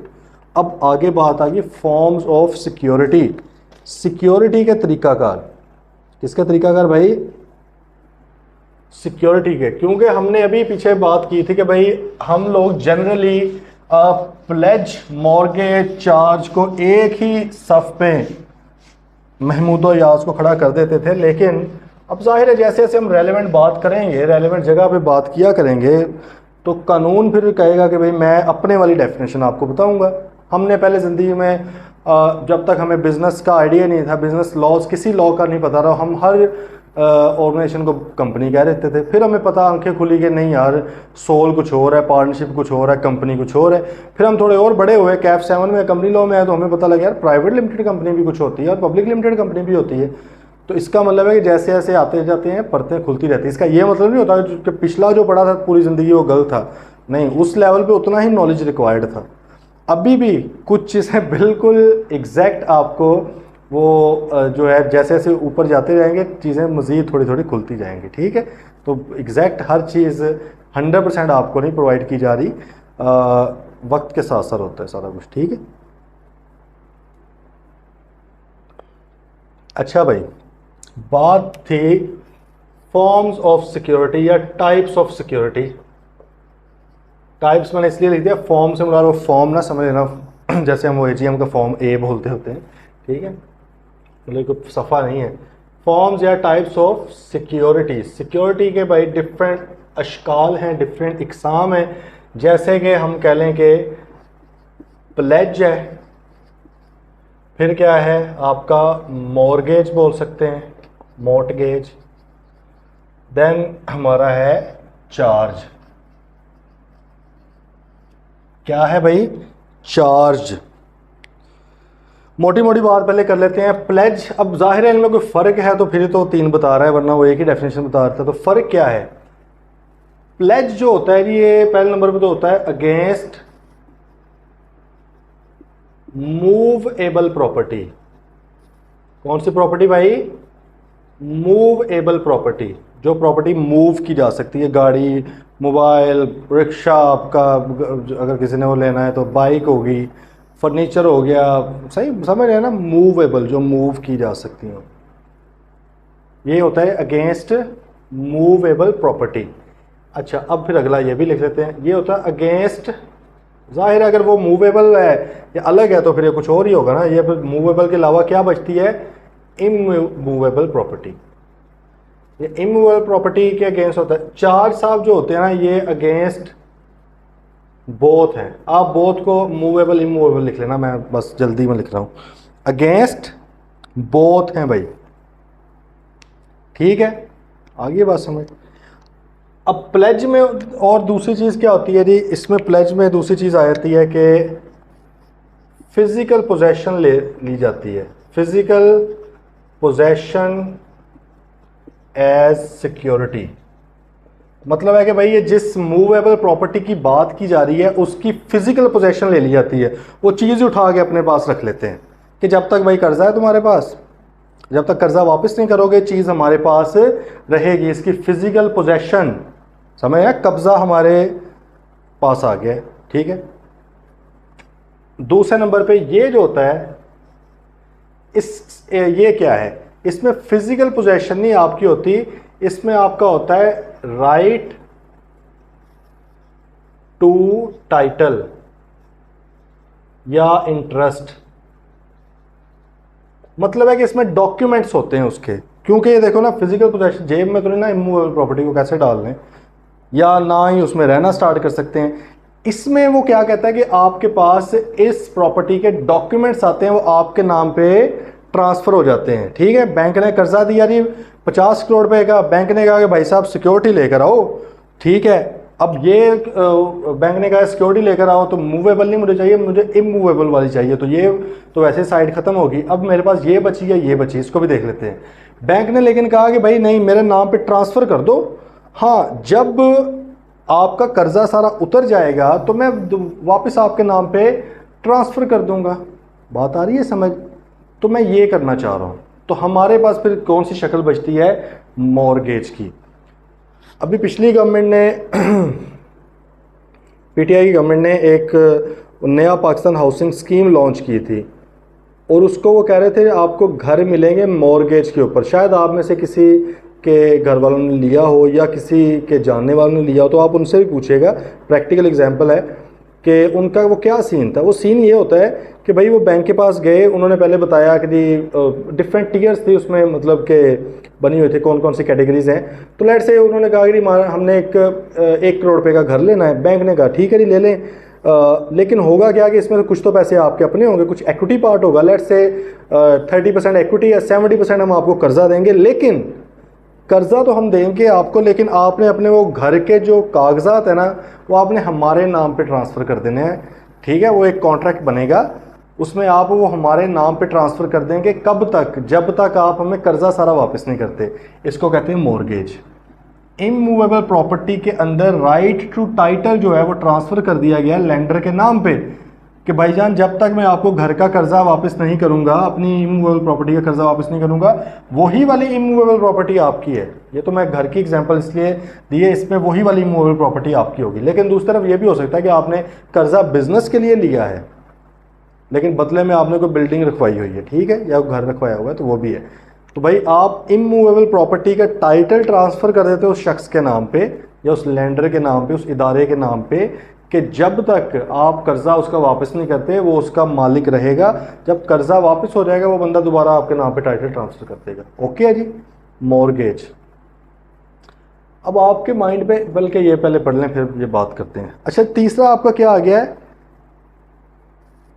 अब आगे बात आ गई फॉर्म्स ऑफ सिक्योरिटी। सिक्योरिटी के तरीकाकार, किसका तरीकाकार भाई? सिक्योरिटी के। क्योंकि हमने अभी पीछे बात की थी कि भाई हम लोग जनरली प्लेज, मॉर्गेज, चार्ज को एक ही सफ पे महमूद और याज को खड़ा कर देते थे, लेकिन अब जाहिर है जैसे जैसे हम रेलेवेंट बात करेंगे, रेलेवेंट जगह पे बात किया करेंगे, तो कानून फिर कहेगा कि भाई मैं अपने वाली डेफिनेशन आपको बताऊंगा। हमने पहले ज़िंदगी में जब तक हमें बिज़नेस का आइडिया नहीं था, बिज़नेस लॉज किसी लॉ का नहीं पता रहा, हम हर ऑर्गेनाइजेशन को कंपनी कह देते थे। फिर हमें पता, आंखें खुली कि नहीं यार, सोल कुछ और है, पार्टनरशिप कुछ और है, कंपनी कुछ और है। फिर हम थोड़े और बड़े हुए, कैप 7 में कंपनी लॉ में आए, तो हमें पता लगा यार प्राइवेट लिमिटेड कंपनी भी कुछ होती है और पब्लिक लिमिटेड कंपनी भी होती है। तो इसका मतलब है कि जैसे जैसे आते जाते हैं परतें खुलती रहती है। इसका ये मतलब नहीं होता कि पिछला जो पढ़ा था पूरी ज़िंदगी वो गलत था, नहीं, उस लेवल पे उतना ही नॉलेज रिक्वायर्ड था। अभी भी कुछ चीज़ें बिल्कुल एग्जैक्ट आपको वो जो है जैसे जैसे ऊपर जाते जाएंगे चीज़ें मज़ीद थोड़ी थोड़ी खुलती जाएंगी, ठीक है। तो एग्जैक्ट हर चीज़ 100% आपको नहीं प्रोवाइड की जा रही, वक्त के साथ साथ होता है सारा कुछ, ठीक है। अच्छा भाई, बात थी फॉर्म्स ऑफ सिक्योरिटी या टाइप्स ऑफ सिक्योरिटी। टाइप्स मैंने इसलिए लिख दिया, फॉर्म से मुराद वो फॉर्म ना समझ लेना जैसे हम वो एजीएम का फॉर्म ए बोलते होते हैं, ठीक है, मतलब कोई सफ़ा नहीं है। फॉर्म्स या टाइप्स ऑफ सिक्योरिटी। सिक्योरिटी के भाई डिफरेंट अशकाल हैं, डिफरेंट इकसाम हैं। जैसे कि हम कह लें कि प्लेज है, फिर क्या है आपका मॉर्गेज बोल सकते हैं, मॉर्टगेज, देन हमारा है चार्ज। क्या है भाई? चार्ज। मोटी मोटी बात पहले कर लेते हैं। प्लेज, अब जाहिर है इनमें कोई फ़र्क है तो फिर तो 3 बता रहा है, वरना वो एक ही डेफिनेशन बता रहा था। तो फ़र्क क्या है? प्लेज जो होता है ये पहले नंबर पे तो होता है अगेंस्ट मूवेबल प्रॉपर्टी। कौन सी प्रॉपर्टी भाई? मूवेबल प्रॉपर्टी, जो प्रॉपर्टी मूव की जा सकती है, गाड़ी, मोबाइल, रिक्शा, आपका अगर किसी ने वो लेना है तो बाइक होगी, फर्नीचर हो गया, सही समझ रहे हैं ना, मूवेबल, जो मूव की जा सकती हो, ये होता है अगेंस्ट मूवेबल प्रॉपर्टी। अच्छा, अब फिर अगला ये भी लिख लेते हैं, ये होता है अगेंस्ट, जाहिर है अगर वो मूवेबल है या अलग है तो फिर ये कुछ और ही होगा ना। ये फिर मूवेबल के अलावा क्या बचती है, इमूवेबल प्रॉपर्टी। ये इमूवेबल प्रॉपर्टी के अगेंस्ट होता है। चार्ज साहब जो होते हैं ना, ये अगेंस्ट बोथ हैं। आप बोथ को मूवेबल इमूवेबल लिख लेना, मैं बस जल्दी में लिख रहा हूँ, अगेंस्ट बोथ हैं भाई, ठीक है, आगे बात समझ। अब प्लेज में और दूसरी चीज़ क्या होती है जी, इसमें प्लेज में दूसरी चीज़ आ जाती है कि फिजिकल पोजेशन ली जाती है, फिजिकल पोजेशन एज सिक्योरिटी। मतलब है कि भाई ये जिस मूवेबल प्रॉपर्टी की बात की जा रही है उसकी फिजिकल पोजेशन ले ली जाती है, वो चीज़ उठा के अपने पास रख लेते हैं कि जब तक भाई कर्जा है तुम्हारे पास, जब तक कर्जा वापस नहीं करोगे चीज़ हमारे पास रहेगी। इसकी फिजिकल पोजेशन, समझ है, कब्जा हमारे पास आ गया, ठीक है। दूसरे नंबर पे ये जो होता है, ये क्या है, इसमें फिजिकल पोजेशन नहीं आपकी होती, इसमें आपका होता है राइट टू टाइटल या इंटरेस्ट। मतलब है कि इसमें डॉक्यूमेंट्स होते हैं उसके, क्योंकि ये देखो ना फिजिकल पोजेशन, जेब में तो नहीं ना इमूवेबल प्रॉपर्टी को कैसे डाल लें, या ना ही उसमें रहना स्टार्ट कर सकते हैं। इसमें वो क्या कहता है कि आपके पास इस प्रॉपर्टी के डॉक्यूमेंट्स आते हैं, वो आपके नाम पे ट्रांसफर हो जाते हैं, ठीक है। बैंक ने कर्जा दिया जी 50 करोड़ रुपए का, बैंक ने कहा कि भाई साहब सिक्योरिटी लेकर आओ, ठीक है। अब ये बैंक ने कहा सिक्योरिटी लेकर आओ, तो मूवेबल नहीं मुझे चाहिए, मुझे इमूवेबल वाली चाहिए, तो ये तो वैसे साइड खत्म होगी। अब मेरे पास ये बची है, ये बची, इसको भी देख लेते हैं। बैंक ने लेकिन कहा कि भाई नहीं, मेरे नाम पे ट्रांसफ़र कर दो। हाँ, जब आपका कर्जा सारा उतर जाएगा तो मैं वापस आपके नाम पे ट्रांसफ़र कर दूंगा। बात आ रही है समझ? तो मैं ये करना चाह रहा हूँ। तो हमारे पास फिर कौन सी शक्ल बचती है, मॉर्गेज की। अभी पिछली गवर्नमेंट ने पीटीआई की गवर्नमेंट ने एक नया पाकिस्तान हाउसिंग स्कीम लॉन्च की थी, और उसको वो कह रहे थे आपको घर मिलेंगे मॉर्गेज के ऊपर। शायद आप में से किसी के घर वालों ने लिया हो या किसी के जानने वालों ने लिया हो, तो आप उनसे भी पूछिएगा। प्रैक्टिकल एग्जांपल है कि उनका वो क्या सीन था। वो सीन ये होता है कि भाई वो बैंक के पास गए, उन्होंने पहले बताया कि डिफरेंट टीयर्स थी उसमें, मतलब कि बनी हुई थी कौन कौन सी कैटेगरीज हैं। तो लेट से उन्होंने कहा कि हमने एक 1 करोड़ रुपए का घर लेना है। बैंक ने कहा ठीक है जी ले लें, लेकिन होगा क्या कि इसमें कुछ तो पैसे आपके अपने होंगे, कुछ इक्विटी पार्ट होगा, लेट से 30% इक्विटी या 70% हम आपको कर्जा देंगे, लेकिन कर्जा तो हम देंगे आपको, लेकिन आपने अपने वो घर के जो कागजात है ना, वो आपने हमारे नाम पे ट्रांसफ़र कर देने हैं, ठीक है। वो एक कॉन्ट्रैक्ट बनेगा, उसमें आप वो हमारे नाम पे ट्रांसफ़र कर देंगे। कब तक? जब तक आप हमें कर्जा सारा वापस नहीं करते। इसको कहते हैं मॉर्गेज। इमूवेबल प्रॉपर्टी के अंदर राइट टू टाइटल जो है वो ट्रांसफ़र कर दिया गया लेंडर के नाम पे कि भाईजान जब तक मैं आपको घर का कर्जा वापस नहीं करूंगा, अपनी इमूवेबल प्रॉपर्टी का कर्जा वापस नहीं करूंगा, वही वाली इमूवेबल प्रॉपर्टी आपकी है। ये तो मैं घर की एग्जांपल इसलिए दी है, इसमें वही वाली इमूवेबल प्रॉपर्टी आपकी होगी। लेकिन दूसरी तरफ ये भी हो सकता है कि आपने कर्जा बिजनेस के लिए लिया है, लेकिन बदले में आपने कोई बिल्डिंग रखवाई हुई है, ठीक है, या घर रखवाया हुआ है, तो वो भी है। तो भाई आप इमूवेबल प्रॉपर्टी का टाइटल ट्रांसफ़र कर देते हो उस शख्स के नाम पे या उस लेंडर के नाम पे, उस इदारे के नाम पे, कि जब तक आप कर्जा उसका वापस नहीं करते वो उसका मालिक रहेगा। जब कर्जा वापस हो जाएगा वो बंदा दोबारा आपके नाम पे टाइटल ट्रांसफ़र कर देगा। ओके है जी, मॉर्गेज। अब आपके माइंड पे, बल्कि ये पहले पढ़ लें फिर ये बात करते हैं। अच्छा, तीसरा आपका क्या आ गया है?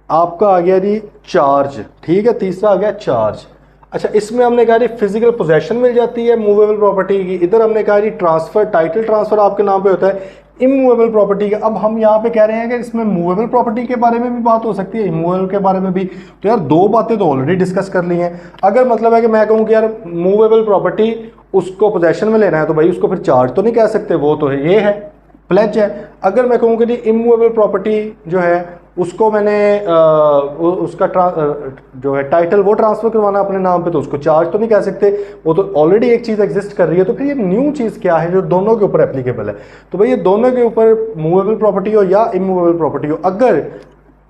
आपका आ गया जी चार्ज, ठीक है, तीसरा आ गया चार्ज। अच्छा, इसमें हमने कहा जी फिजिकल पोजेशन मिल जाती है मूवेबल प्रॉपर्टी की। इधर हमने कहा जी ट्रांसफ़र, टाइटल ट्रांसफ़र आपके नाम पे होता है इमूवेबल प्रॉपर्टी का। अब हम यहाँ पे कह रहे हैं कि इसमें मूवेबल प्रॉपर्टी के बारे में भी बात हो सकती है, इमूवेबल के बारे में भी। तो यार दो बातें तो ऑलरेडी डिस्कस कर ली हैं। अगर मतलब है कि मैं कहूँ कि यार मूवेबल प्रॉपर्टी उसको पोजेशन में लेना है, तो भाई उसको फिर चार्ज तो नहीं कह सकते, वो तो ये है प्लेज है। अगर मैं कहूँ कि जी इमूवेबल प्रॉपर्टी जो है उसको मैंने उसका जो है टाइटल वो ट्रांसफ़र करवाना अपने नाम पे, तो उसको चार्ज तो नहीं कह सकते, वो तो ऑलरेडी एक चीज़ एग्जिस्ट कर रही है। तो फिर ये न्यू चीज़ क्या है जो दोनों के ऊपर एप्लीकेबल है? तो भाई ये दोनों के ऊपर मूवेबल प्रॉपर्टी हो या इमूवेबल प्रॉपर्टी हो, अगर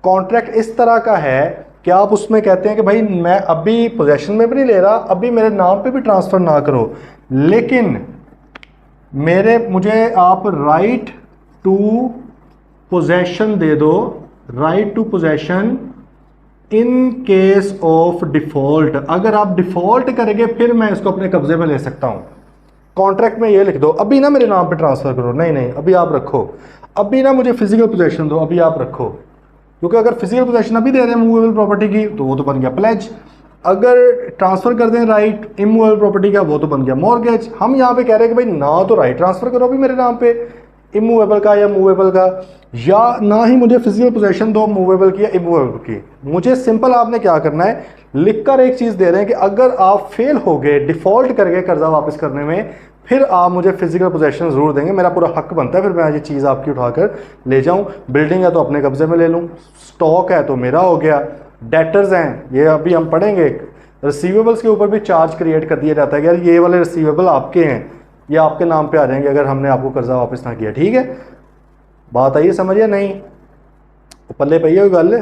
कॉन्ट्रैक्ट इस तरह का है कि आप उसमें कहते हैं कि भाई मैं अभी पोजेशन में भी नहीं ले रहा, अभी मेरे नाम पे भी ट्रांसफ़र ना करो, लेकिन मुझे आप राइट टू पोजेशन दे दो, right to possession in case of default. अगर आप डिफॉल्ट करेंगे फिर मैं इसको अपने कब्जे में ले सकता हूं। कॉन्ट्रैक्ट में ये लिख दो, अभी ना मेरे नाम पे ट्रांसफर करो, नहीं नहीं अभी आप रखो, अभी ना मुझे फिजिकल पोजेशन दो, अभी आप रखो। क्योंकि अगर फिजिकल पोजेशन अभी दे रहे हैं मूवेबल प्रॉपर्टी की तो वो तो बन गया प्लेज, अगर ट्रांसफर कर दें राइट इमूवेबल प्रॉपर्टी का वो तो बन गया मॉर्गेज। हम यहाँ पे कह रहे हैं कि भाई ना तो राइट ट्रांसफर करो अभी मेरे नाम पे इमूवेबल का या मूवेबल का, या ना ही मुझे फिजिकल पोजेशन दो मूवेबल की या इमूवेबल की। मुझे सिंपल आपने क्या करना है, लिखकर एक चीज़ दे रहे हैं कि अगर आप फेल हो गए डिफॉल्ट करके कर्जा वापस करने में फिर आप मुझे फिजिकल पोजेशन जरूर देंगे, मेरा पूरा हक बनता है फिर मैं ये चीज़ आपकी उठाकर ले जाऊं। बिल्डिंग है तो अपने कब्जे में ले लूं, स्टॉक है तो मेरा हो गया, डेटर्स हैं ये अभी हम पढ़ेंगे, रिसीवेबल्स के ऊपर भी चार्ज क्रिएट कर दिया जाता है कि यार ये वाले रिसीवेबल आपके हैं, ये आपके नाम पे आ जाएंगे अगर हमने आपको कर्जा वापस ना किया। ठीक है, बात आई समझिए नहीं, पल्ले पई है गल,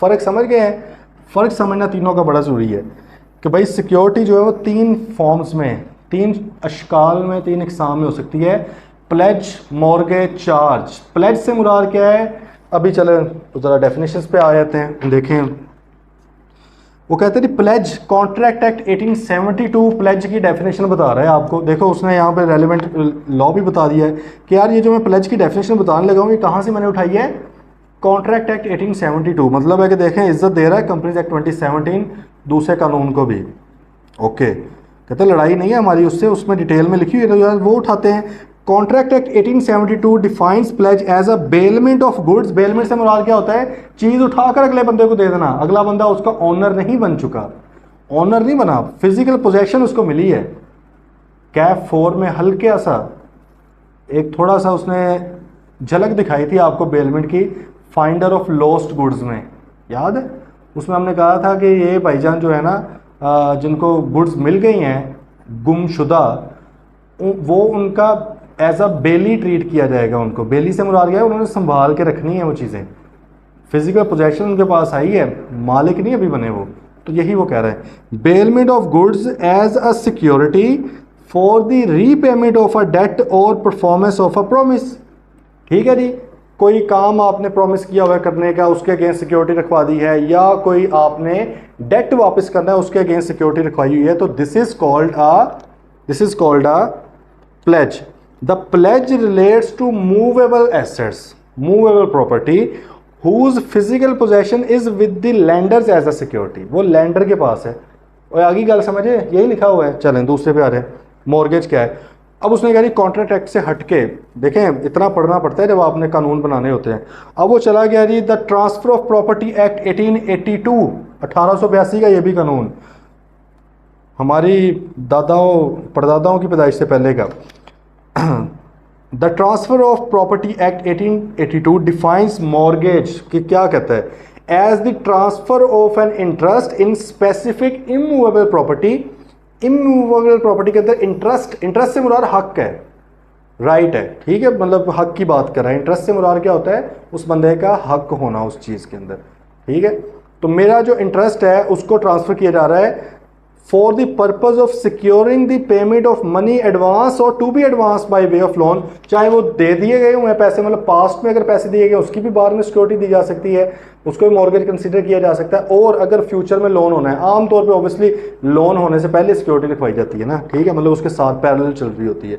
फ़र्क समझ गए हैं। फ़र्क समझना तीनों का बड़ा ज़रूरी है कि भाई सिक्योरिटी जो है वो तीन फॉर्म्स में, तीन अशकाल में, तीन इकसाम में हो सकती है, प्लेज, मॉर्गेज, चार्ज। प्लेज से मुराद क्या है, अभी चले तो ज़रा डेफिनेशंस पे आ जाते हैं, देखें। वो कहते हैं प्लेज, कॉन्ट्रैक्ट एक्ट 1872 प्लेज की डेफिनेशन बता रहा है आपको। देखो उसने यहाँ पे रेलिवेंट लॉ भी बता दिया है कि यार ये जो मैं प्लेज की डेफिनेशन बताने लगा हूँ ये कहाँ से मैंने उठाई है, कॉन्ट्रैक्ट एक्ट 1872। मतलब है कि देखें इज्जत दे रहा है कंपनीज एक्ट 2017 दूसरे कानून को भी। ओके, कहते लड़ाई नहीं है हमारी उससे, उसमें डिटेल में लिखी हुई है वो उठाते हैं। Contract act 1872 defines pledge as a bailment of goods. Bailment से मुराद क्या होता है, चीज उठाकर अगले बंदे को दे देना, अगला बंदा उसका ओनर नहीं बन चुका, ओनर नहीं बना, फिजिकल पोजेशन उसको मिली है। कैप 4 में हल्के सा एक थोड़ा सा उसने झलक दिखाई थी आपको बेलमेंट की, फाइंडर ऑफ लॉस्ट गुड्स में, याद है उसमें हमने कहा था कि ये भाईजान जो है ना जिनको गुड्स मिल गई हैं गुमशुदा, वो उनका एज अ बेली ट्रीट किया जाएगा। उनको बेली से मुराद गया है उन्होंने संभाल के रखनी है वो चीज़ें, फिजिकल पोजेशन उनके पास आई है, मालिक नहीं अभी बने वो। तो यही वो कह रहे हैं, bailment of goods as a security for the repayment of a debt और परफॉर्मेंस ऑफ अ प्रॉमिस। ठीक है जी, कोई काम आपने प्रॉमिस किया हुआ करने का, उसके अगेंस्ट सिक्योरिटी रखवा दी है, या कोई आपने डेट वापस करना है उसके अगेंस्ट सिक्योरिटी रखवाई हुई है, तो this is called a pledge. The pledge relates to movable assets, movable property whose physical possession is with the lenders as a security. वो लैंडर के पास है। और आगे गल समझे, यही लिखा हुआ है। चलें दूसरे पे आ रहे हैं, मॉर्गेज क्या है। अब उसने कह रही कॉन्ट्रैक्ट एक्ट से हटके, देखें इतना पढ़ना पड़ता है जब आपने कानून बनाने होते हैं। अब वो चला गया जी the transfer of property act 1882, 1882 का ये भी कानून, हमारी दादाओं परदादाओं की पैदाइश से पहले का। The transfer of property act 1882 defines mortgage कि क्या कहता है, as the transfer of an interest in specific immovable property. Immovable property के अंदर इंटरेस्ट से मुराद हक है, राइट है, ठीक है, मतलब हक की बात कर रहा है। इंटरेस्ट से मुराद क्या होता है, उस बंदे का हक होना उस चीज़ के अंदर। ठीक है, तो मेरा जो इंटरेस्ट है उसको ट्रांसफर किया जा रहा है for the purpose of securing the payment of money advance और to be advance by way of loan. चाहे वो दे दिए गए हुए पैसे, मतलब पास्ट में अगर पैसे दिए गए उसकी भी बाद में सिक्योरिटी दी जा सकती है, उसको भी मॉर्गेज कंसीडर किया जा सकता है। और अगर फ्यूचर में लोन होना है, आमतौर पे ऑब्वियसली लोन होने से पहले सिक्योरिटी लिखवाई जाती है ना, ठीक है, मतलब उसके साथ पैरेलल चल रही होती है।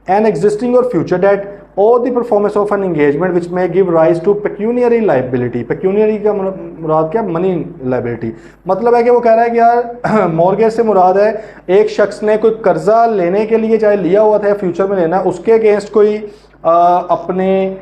एन एग्जिस्टिंग और फ्यूचर डेट और the performance of an engagement which may give rise to pecuniary liability. Pecuniary का मुराद क्या, मनी लाइबिलिटी। मतलब है कि वो कह रहा है कि यार मॉर्गेज से मुराद है एक शख्स ने कोई कर्जा लेने के लिए चाहे लिया हुआ था या फ्यूचर में लेना, उसके अगेंस्ट कोई अपने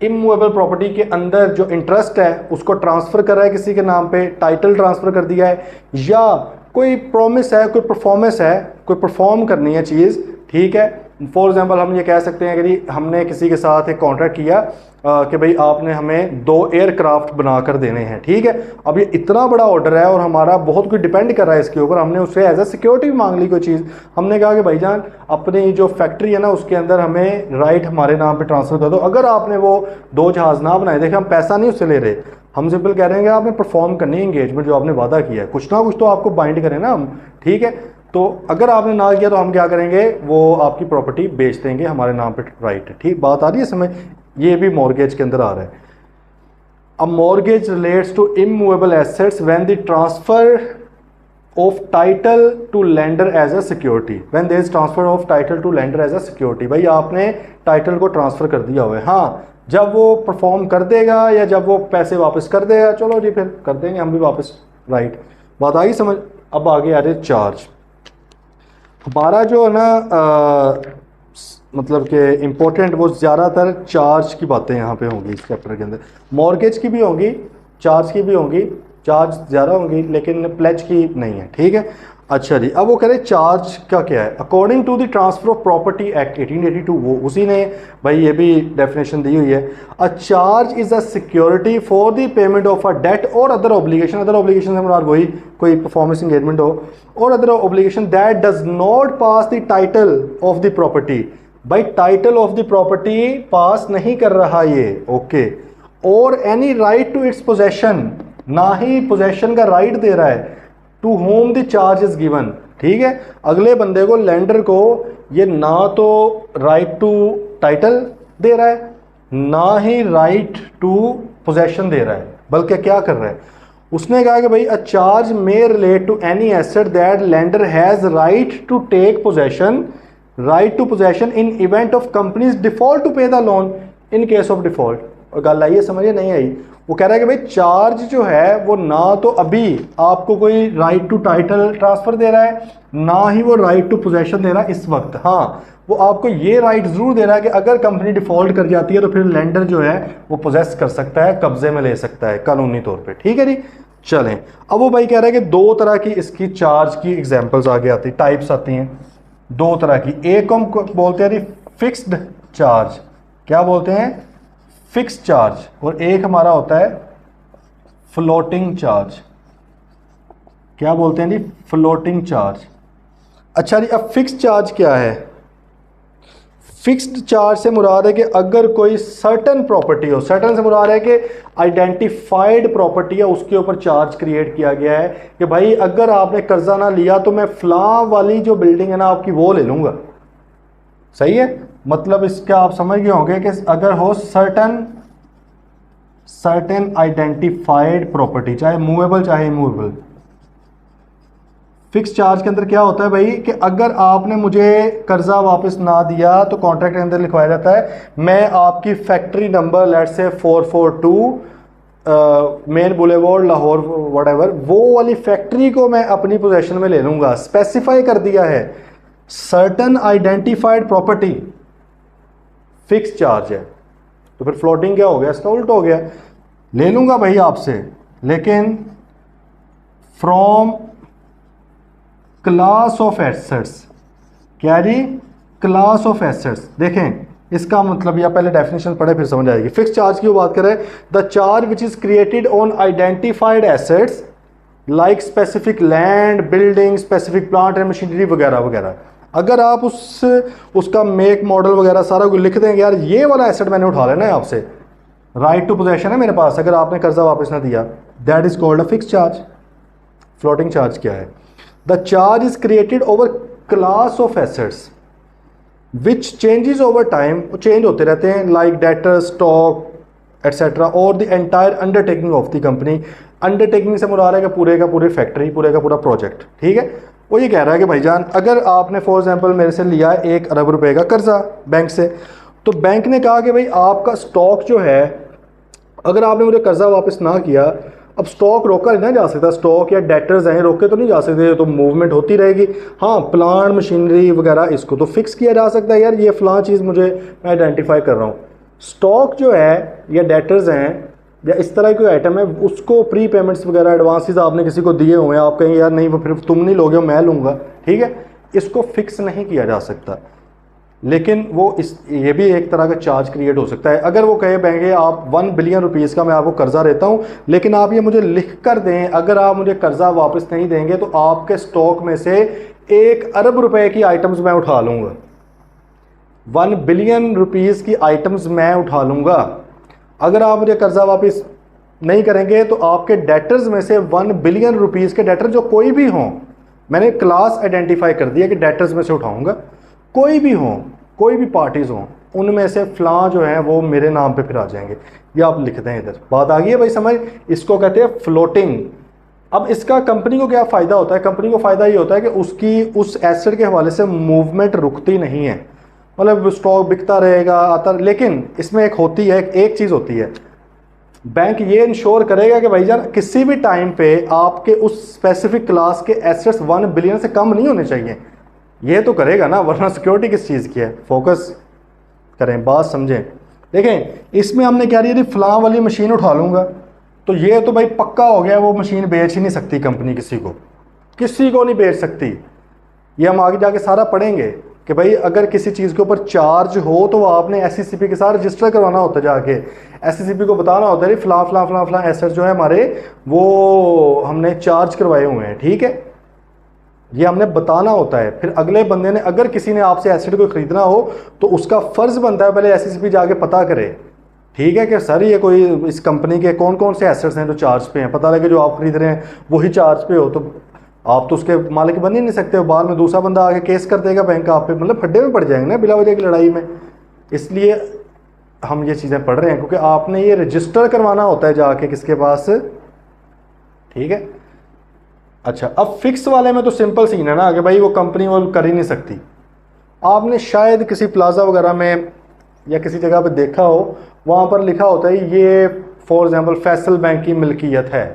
इमूवेबल प्रॉपर्टी के अंदर जो इंटरेस्ट है उसको ट्रांसफर कर रहा है किसी के नाम पे, टाइटल ट्रांसफर कर दिया है, या कोई प्रॉमिस है, कोई परफॉर्मेंस है, कोई परफॉर्म करनी है चीज़। ठीक है, फॉर एग्जांपल हम ये कह सकते हैं कि हमने किसी के साथ एक कॉन्ट्रैक्ट किया कि भाई आपने हमें 2 एयरक्राफ्ट बनाकर देने हैं। ठीक है, अब ये इतना बड़ा ऑर्डर है और हमारा बहुत कुछ डिपेंड कर रहा है इसके ऊपर, हमने उससे एज अ सिक्योरिटी भी मांग ली कोई चीज़। हमने कहा कि भाईजान अपनी जो फैक्ट्री है ना उसके अंदर हमें राइट हमारे नाम पे ट्रांसफर कर दो। अगर आपने वो 2 जहाज़ ना बनाए, देखें हम पैसा नहीं उससे ले रहे, हम सिंपल कह रहे हैं कि आपने परफॉर्म करनी है एंगेजमेंट जो आपने वादा किया है, कुछ ना कुछ तो आपको बाइंड करें ना हम। ठीक है, तो अगर आपने ना किया तो हम क्या करेंगे, वो आपकी प्रॉपर्टी बेच देंगे, हमारे नाम पे राइट है। ठीक बात आ रही है समझ? ये भी मॉर्गेज के अंदर आ रहा है। A mortgage relates to immovable assets when the transfer of title to lender as a security. When there is transfer of title to lender as a security. भाई आपने टाइटल को ट्रांसफ़र कर दिया हुआ है, हाँ जब वो परफॉर्म कर देगा या जब वो पैसे वापस कर देगा, चलो जी फिर कर देंगे हम भी वापस, राइट। बात आई समझ? अब आगे आ रहे चार्ज। हमारा जो है ना मतलब कि इम्पोर्टेंट वो ज़्यादातर चार्ज की बातें यहाँ पे होंगी इस चैप्टर के अंदर। मॉर्गेज की भी होंगी, चार्ज की भी होंगी, चार्ज ज़्यादा होंगी लेकिन प्लेज की नहीं है। ठीक है, अच्छा जी। अब वो कह रहे चार्ज का क्या है। According to the transfer of property act 1882, वो उसी ने भाई ये भी डेफिनेशन दी हुई है। A charge is a security for the payment of a debt और अदर ऑब्लिगेशन। अदर ऑब्लिगेशन से मुराद वही कोई परफॉर्मेंस एंगेजमेंट हो, और other obligation that does not pass the title of the property. भाई title of the property pass नहीं कर रहा ये, ओके। और any right to its possession, ना ही पोजेशन का राइट दे रहा है। To whom the charge is given, ठीक है। अगले बंदे को, लेंडर को, ये ना तो राइट टू टाइटल दे रहा है, ना ही राइट टू पोजेशन दे रहा है, बल्कि क्या कर रहा है, उसने कहा कि भाई a charge may relate to any asset that lender has right to take possession, right to possession in event of company's default to pay the loan in case of default. और गल आई है, समझिए नहीं आई? वो कह रहा है कि भाई चार्ज जो है वो ना तो अभी आपको कोई राइट टू टाइटल ट्रांसफर दे रहा है, ना ही वो राइट टू पोजेशन दे रहा है इस वक्त। हाँ, वो आपको ये राइट जरूर दे रहा है कि अगर कंपनी डिफॉल्ट कर जाती है तो फिर लेंडर जो है वो पोजेस कर सकता है, कब्जे में ले सकता है कानूनी तौर पे। ठीक है जी, चलें। अब वो भाई कह रहा है कि दो तरह की इसकी चार्ज की एग्जांपल्स आगे आती, टाइप्स आती हैं दो तरह की। एक हम बोलते हैं फिक्स्ड चार्ज, क्या बोलते हैं, फिक्स्ड चार्ज, और एक हमारा होता है फ्लोटिंग चार्ज। क्या बोलते हैं जी, फ्लोटिंग चार्ज। अच्छा जी, अब फिक्स्ड चार्ज क्या है? फिक्स्ड चार्ज से मुराद है कि अगर कोई सर्टन प्रॉपर्टी हो, सर्टन से मुराद है कि आइडेंटिफाइड प्रॉपर्टी है, उसके ऊपर चार्ज क्रिएट किया गया है कि भाई अगर आपने कर्जा ना लिया तो मैं फलां वाली जो बिल्डिंग है ना आपकी वो ले लूंगा। सही है, मतलब इसका आप समझ गए होंगे कि अगर हो सर्टेन आइडेंटिफाइड प्रॉपर्टी, चाहे मूवेबल चाहे इमूवेबल। फिक्स चार्ज के अंदर क्या होता है भाई कि अगर आपने मुझे कर्जा वापस ना दिया तो कॉन्ट्रैक्ट के अंदर लिखवाया जाता है मैं आपकी फैक्ट्री नंबर लेट से 442 मेन बुलेवार्ड लाहौर व्हाटएवर, वो वाली फैक्ट्री को मैं अपनी पोजेशन में ले लूंगा। स्पेसिफाई कर दिया है, certain identified property fix charge है। तो फिर फ्लोटिंग क्या हो गया, इसका उल्टा हो गया। ले लूंगा भाई आपसे, लेकिन फ्रॉम क्लास ऑफ एसेट्स। क्या जी, क्लास ऑफ एसेट्स। देखें इसका मतलब, या पहले डेफिनेशन पढ़े फिर समझ आएगी। फिक्स चार्ज की बात करें, the charge which is created on identified assets like specific land, building, specific plant and machinery वगैरह वगैरह। अगर आप उसका मेक मॉडल वगैरह सारा कुछ लिख देंगे, यार ये वाला एसेट मैंने उठा लेना है आपसे, राइट टू पोजेशन है मेरे पास, अगर आपने कर्जा वापस ना दिया, that is called a fix charge. Floating charge क्या है? The charge is created over class of assets which changes over time, वो चेंज होते रहते हैं, लाइक डेटर, स्टॉक एटसेट्रा, और the entire undertaking of the company. Undertaking से मुराद है कि पूरे का पूरे फैक्ट्री, पूरे का पूरा प्रोजेक्ट। ठीक है, वो ये कह रहा है कि भाईजान अगर आपने फॉर एग्जांपल मेरे से लिया 1 अरब रुपए का कर्जा बैंक से, तो बैंक ने कहा कि भाई आपका स्टॉक जो है, अगर आपने मुझे कर्जा वापस ना किया, अब स्टॉक रोका नहीं ना जा सकता, स्टॉक या डेटर्स हैं रोके तो नहीं जा सकते, तो मूवमेंट होती रहेगी। हाँ, प्लांट मशीनरी वगैरह इसको तो फिक्स किया जा सकता है, यार ये फलां चीज़ मुझे मैं आइडेंटिफाई कर रहा हूँ। स्टॉक जो है या डेटर्स हैं या इस तरह की कोई आइटम है, उसको प्री पेमेंट्स वगैरह एडवांसेस आपने किसी को दिए हुए हैं, आप कहेंगे यार नहीं वो फिर तुम नहीं लोगे मैं लूँगा, ठीक है, इसको फिक्स नहीं किया जा सकता। लेकिन वो ये भी एक तरह का चार्ज क्रिएट हो सकता है। अगर वो कहे बैंक आप 1 बिलियन रुपीज़ का मैं आपको कर्जा देता हूँ, लेकिन आप ये मुझे लिख कर दें अगर आप मुझे कर्जा वापस नहीं देंगे तो आपके स्टॉक में से 1 अरब रुपए की आइटम्स मैं उठा लूँगा, 1 बिलियन रुपीज़ की आइटम्स मैं उठा लूँगा। अगर आप मुझे कर्जा वापस नहीं करेंगे तो आपके डेटर्स में से 1 बिलियन रुपीज़ के डेटर जो कोई भी हों, मैंने क्लास आइडेंटिफाई कर दिया कि डेटर्स में से उठाऊंगा, कोई भी हो, कोई भी पार्टीज हों, उनमें से फ्लां जो है वो मेरे नाम पे फिर आ जाएंगे। ये आप लिख दें इधर। बात आ गई है भाई समझ? इसको कहते हैं फ्लोटिंग। अब इसका कंपनी को क्या फ़ायदा होता है? कंपनी को फ़ायदा ये होता है कि उसकी उस एसेट के हवाले से मूवमेंट रुकती नहीं है, मतलब स्टॉक बिकता रहेगा आता। लेकिन इसमें एक होती है, एक चीज़ होती है, बैंक ये इंश्योर करेगा कि भाईजान किसी भी टाइम पे आपके उस स्पेसिफिक क्लास के एसेट्स 1 बिलियन से कम नहीं होने चाहिए। ये तो करेगा ना, वरना सिक्योरिटी किस चीज़ की है? फोकस करें, बात समझें। देखें इसमें हमने क्या यदि फलां वाली मशीन उठा लूँगा तो ये तो भाई पक्का हो गया, वो मशीन बेच ही नहीं सकती कंपनी, किसी को नहीं बेच सकती। ये हम आगे जाके सारा पढ़ेंगे कि भाई अगर किसी चीज़ के ऊपर चार्ज हो तो आपने SCCP के साथ रजिस्टर करवाना होता है, जाके SCCP को बताना होता है फलां फलां फलां फलां एसेट जो है हमारे वो हमने चार्ज करवाए हुए हैं, ठीक है, ये हमने बताना होता है। फिर अगले बंदे ने, अगर किसी ने आपसे एसेट को खरीदना हो तो उसका फ़र्ज़ बनता है पहले SCCP जाके पता करे, ठीक है, कि सर ये कोई इस कंपनी के कौन कौन से एसेट्स हैं जो चार्ज पे हैं, पता लगे जो आप खरीद रहे हैं वही चार्ज पे हो तो आप तो उसके मालिक बन ही नहीं सकते हो। बाद में दूसरा बंदा आके केस कर देगा बैंक आप पे, मतलब खड्डे में पड़ जाएंगे ना बिला वजह की लड़ाई में। इसलिए हम ये चीज़ें पढ़ रहे हैं क्योंकि आपने ये रजिस्टर करवाना होता है जाके किसके पास, ठीक है। अच्छा, अब फिक्स वाले में तो सिंपल सीन है ना कि भाई वो कंपनी वो कर ही नहीं सकती। आपने शायद किसी प्लाजा वगैरह में या किसी जगह पे देखा हो, वहाँ पर लिखा होता है ये फॉर एग्जांपल फैसल बैंक की मिल्कियत है,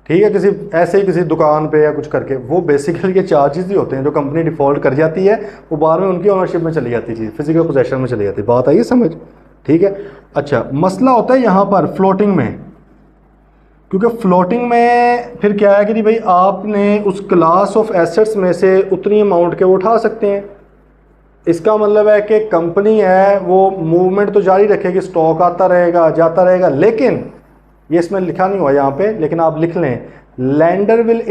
ठीक है, किसी ऐसे ही किसी दुकान पे या कुछ करके। वो बेसिकली ये चार्जेस ही होते हैं जो कंपनी डिफ़ॉल्ट कर जाती है, वो बाद में उनकी ओनरशिप में चली जाती है, चीज़ फिजिकल पोजेशन में चली जाती है। बात आई समझ, ठीक है। अच्छा, मसला होता है यहाँ पर फ्लोटिंग में, क्योंकि फ्लोटिंग में फिर क्या है कि भाई आपने उस क्लास ऑफ एसेट्स में से उतनी अमाउंट के वो उठा सकते हैं। इसका मतलब है कि कंपनी है वो मूवमेंट तो जारी रखेगी, स्टॉक आता रहेगा जाता रहेगा, लेकिन ये इसमें लिखा नहीं हुआ यहाँ पे, लेकिन आप लिख लें, lender will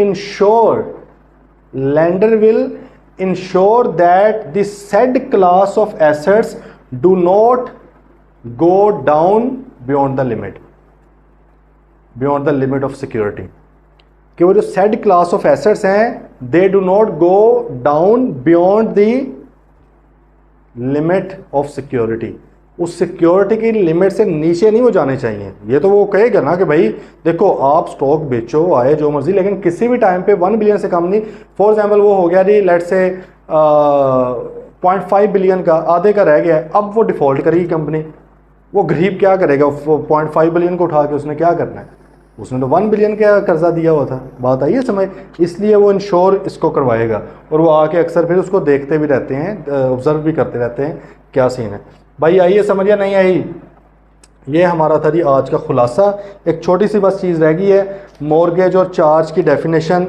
ensure that the said class of assets do not go down beyond the limit of security. कि वो जो सेड क्लास ऑफ एसेट्स हैं they do not go down beyond the limit of security, उस security की limit से नीचे नहीं वो जाने चाहिए। ये तो वो कहेगा ना कि भाई देखो आप स्टॉक बेचो आए जो मर्जी, लेकिन किसी भी टाइम पे 1 बिलियन से कम नहीं। फॉर एग्जांपल वो हो गया जी लेट्स से 0.5 बिलियन का, आधे का रह गया, अब वो डिफ़ॉल्ट करेगी कंपनी। वो गरीब क्या करेगा? 0.5 बिलियन को उठा के उसने क्या करना है? उसने तो 1 बिलियन का कर्जा दिया हुआ था। बात आई है समझ? इसलिए वो इंश्योर इसको करवाएगा और वो आके अक्सर फिर उसको देखते भी रहते हैं, ऑब्जर्व भी करते रहते हैं क्या सीन है। भाई आइए समझ या नहीं आई? ये हमारा था जी आज का खुलासा। एक छोटी सी बस चीज़ रह गई है, मॉर्गेज और चार्ज की डेफिनेशन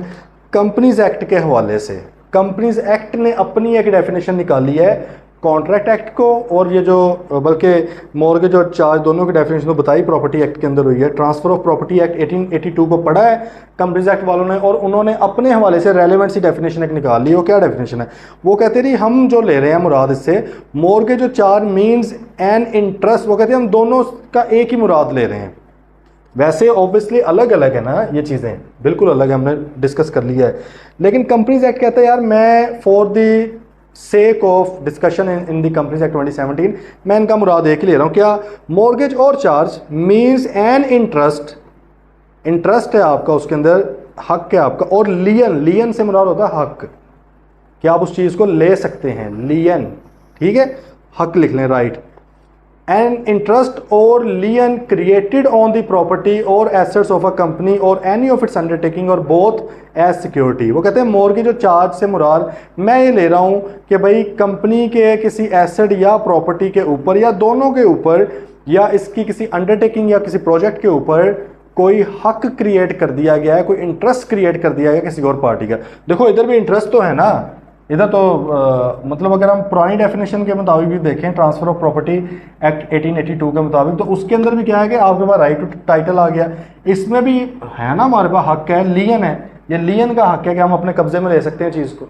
कंपनीज एक्ट के हवाले से। कंपनीज एक्ट ने अपनी एक डेफिनेशन निकाली है कॉन्ट्रैक्ट एक्ट को, और ये जो बल्कि मॉर्गेज और चार्ज दोनों की डेफिनेशन तो बताई प्रॉपर्टी एक्ट के अंदर हुई है। ट्रांसफ़र ऑफ प्रॉपर्टी एक्ट 1882 को पढ़ा है कंपनीज एक्ट वालों ने, और उन्होंने अपने हवाले से रेलेवेंट सी डेफिनेशन एक निकाल ली। वो क्या डेफिनेशन है? वो कहते रही हम जो ले रहे हैं मुराद इससे मॉर्गेज और चार्ज मीन्स एन इंटरेस्ट, वो कहते हैं हम दोनों का एक ही मुराद ले रहे हैं। वैसे ऑब्वियसली अलग अलग है ना ये चीज़ें, बिल्कुल अलग है, हमने डिस्कस कर लिया है। लेकिन कंपनीज एक्ट कहता है यार मैं for the sake of discussion in the companies act 2017 मैं इनका मुराद एक ही ले रहा हूँ। क्या? मॉर्गेज और charge means an interest, interest है आपका उसके अंदर, हक है आपका, और लियन से मुराद होता है हक, कि आप उस चीज़ को ले सकते हैं, लियन, ठीक है, हक लिख लें, राइट। एन इंटरेस्ट और लियन क्रिएटेड ऑन द प्रॉपर्टी और एसेट्स ऑफ अ कंपनी और एनी ऑफ इट्स अंडरटेकिंग और बोथ एज सिक्योरिटी। वो कहते हैं मॉर्गेज और चार्ज से मुराद मैं ये ले रहा हूँ कि भाई कंपनी के किसी एसेट या प्रॉपर्टी के ऊपर या दोनों के ऊपर या इसकी किसी अंडरटेकिंग या किसी प्रोजेक्ट के ऊपर कोई हक क्रिएट कर दिया गया है, कोई इंटरेस्ट क्रिएट कर दिया गया किसी और पार्टी का। देखो इधर भी इंटरेस्ट तो है ना, इधर तो मतलब अगर हम पुरानी डेफिनेशन के मुताबिक भी देखें ट्रांसफ़र ऑफ प्रॉपर्टी एक्ट 1882 के मुताबिक, तो उसके अंदर भी क्या है कि आपके पास राइट टू टाइटल आ गया। इसमें भी है ना हमारे पास हक है, लियन है, ये लियन का हक है कि हम अपने कब्जे में ले सकते हैं चीज़ को,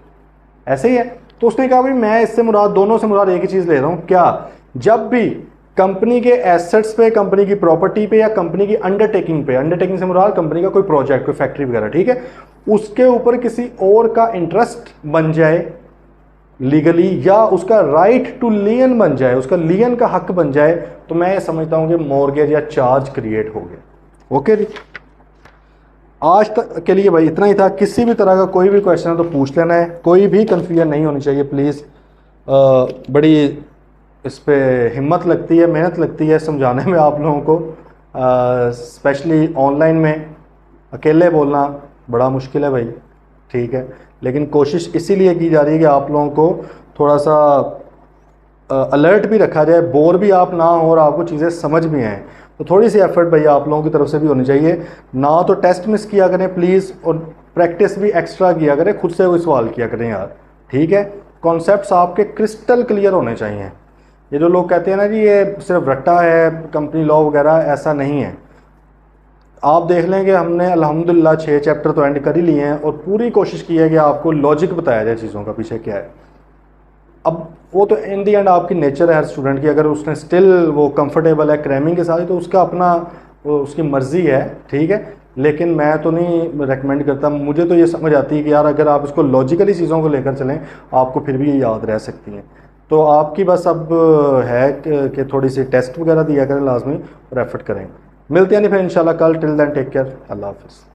ऐसे ही है। तो उसने कहा भाई मैं इससे मुराद, दोनों से मुराद एक ही चीज़ ले रहा हूँ। क्या? जब भी कंपनी के एसेट्स पे, कंपनी की प्रॉपर्टी पे या कंपनी की अंडरटेकिंग पे, अंडरटेकिंग से मुराद कंपनी का कोई प्रोजेक्ट, कोई फैक्ट्री वगैरह, ठीक है, उसके ऊपर किसी और का इंटरेस्ट बन जाए लीगली, या उसका राइट टू लियन बन जाए, उसका लियन का हक बन जाए, तो मैं ये समझता हूं कि मॉर्गेज या चार्ज क्रिएट हो गया। ओके जी, आज तक के लिए भाई इतना ही था। किसी भी तरह का कोई भी क्वेश्चन है तो पूछ लेना है, कोई भी कंफ्यूजन नहीं होनी चाहिए प्लीज़। बड़ी इस पे हिम्मत लगती है, मेहनत लगती है समझाने में आप लोगों को, स्पेशली ऑनलाइन में अकेले बोलना बड़ा मुश्किल है भाई, ठीक है। लेकिन कोशिश इसीलिए की जा रही है कि आप लोगों को थोड़ा सा अलर्ट भी रखा जाए, बोर भी आप ना हो और आपको चीज़ें समझ भी आएँ। तो थोड़ी सी एफर्ट भाई आप लोगों की तरफ से भी होनी चाहिए। ना तो टेस्ट मिस किया करें प्लीज़, और प्रैक्टिस भी एक्स्ट्रा किया करें, खुद से कोई सवाल किया करें यार, ठीक है। कॉन्सेप्ट्स आपके क्रिस्टल क्लियर होने चाहिए। ये जो लोग कहते हैं ना जी ये सिर्फ रट्टा है, कंपनी लॉ वगैरह, ऐसा नहीं है। आप देख लें कि हमने अल्हम्दुलिल्लाह 6 चैप्टर तो एंड कर ही लिए हैं, और पूरी कोशिश की है कि आपको लॉजिक बताया जाए चीज़ों का पीछे क्या है। अब वो तो इन दी एंड आपकी नेचर है हर स्टूडेंट की, अगर उसने स्टिल वो कंफर्टेबल है क्रैमिंग के साथ तो उसका अपना उसकी मर्ज़ी है, ठीक है। लेकिन मैं तो नहीं रेकमेंड करता। मुझे तो ये समझ आती है कि यार अगर आप इसको लॉजिकली चीज़ों को लेकर चलें आपको फिर भी ये याद रह सकती हैं। तो आपकी बस अब है कि थोड़ी सी टेस्ट वगैरह दिया करें लाजमी और एफर्ट करें। मिलते हैं नहीं फिर इंशाल्लाह कल। टिल देन टेक केयर, अल्लाह हाफ़िज़।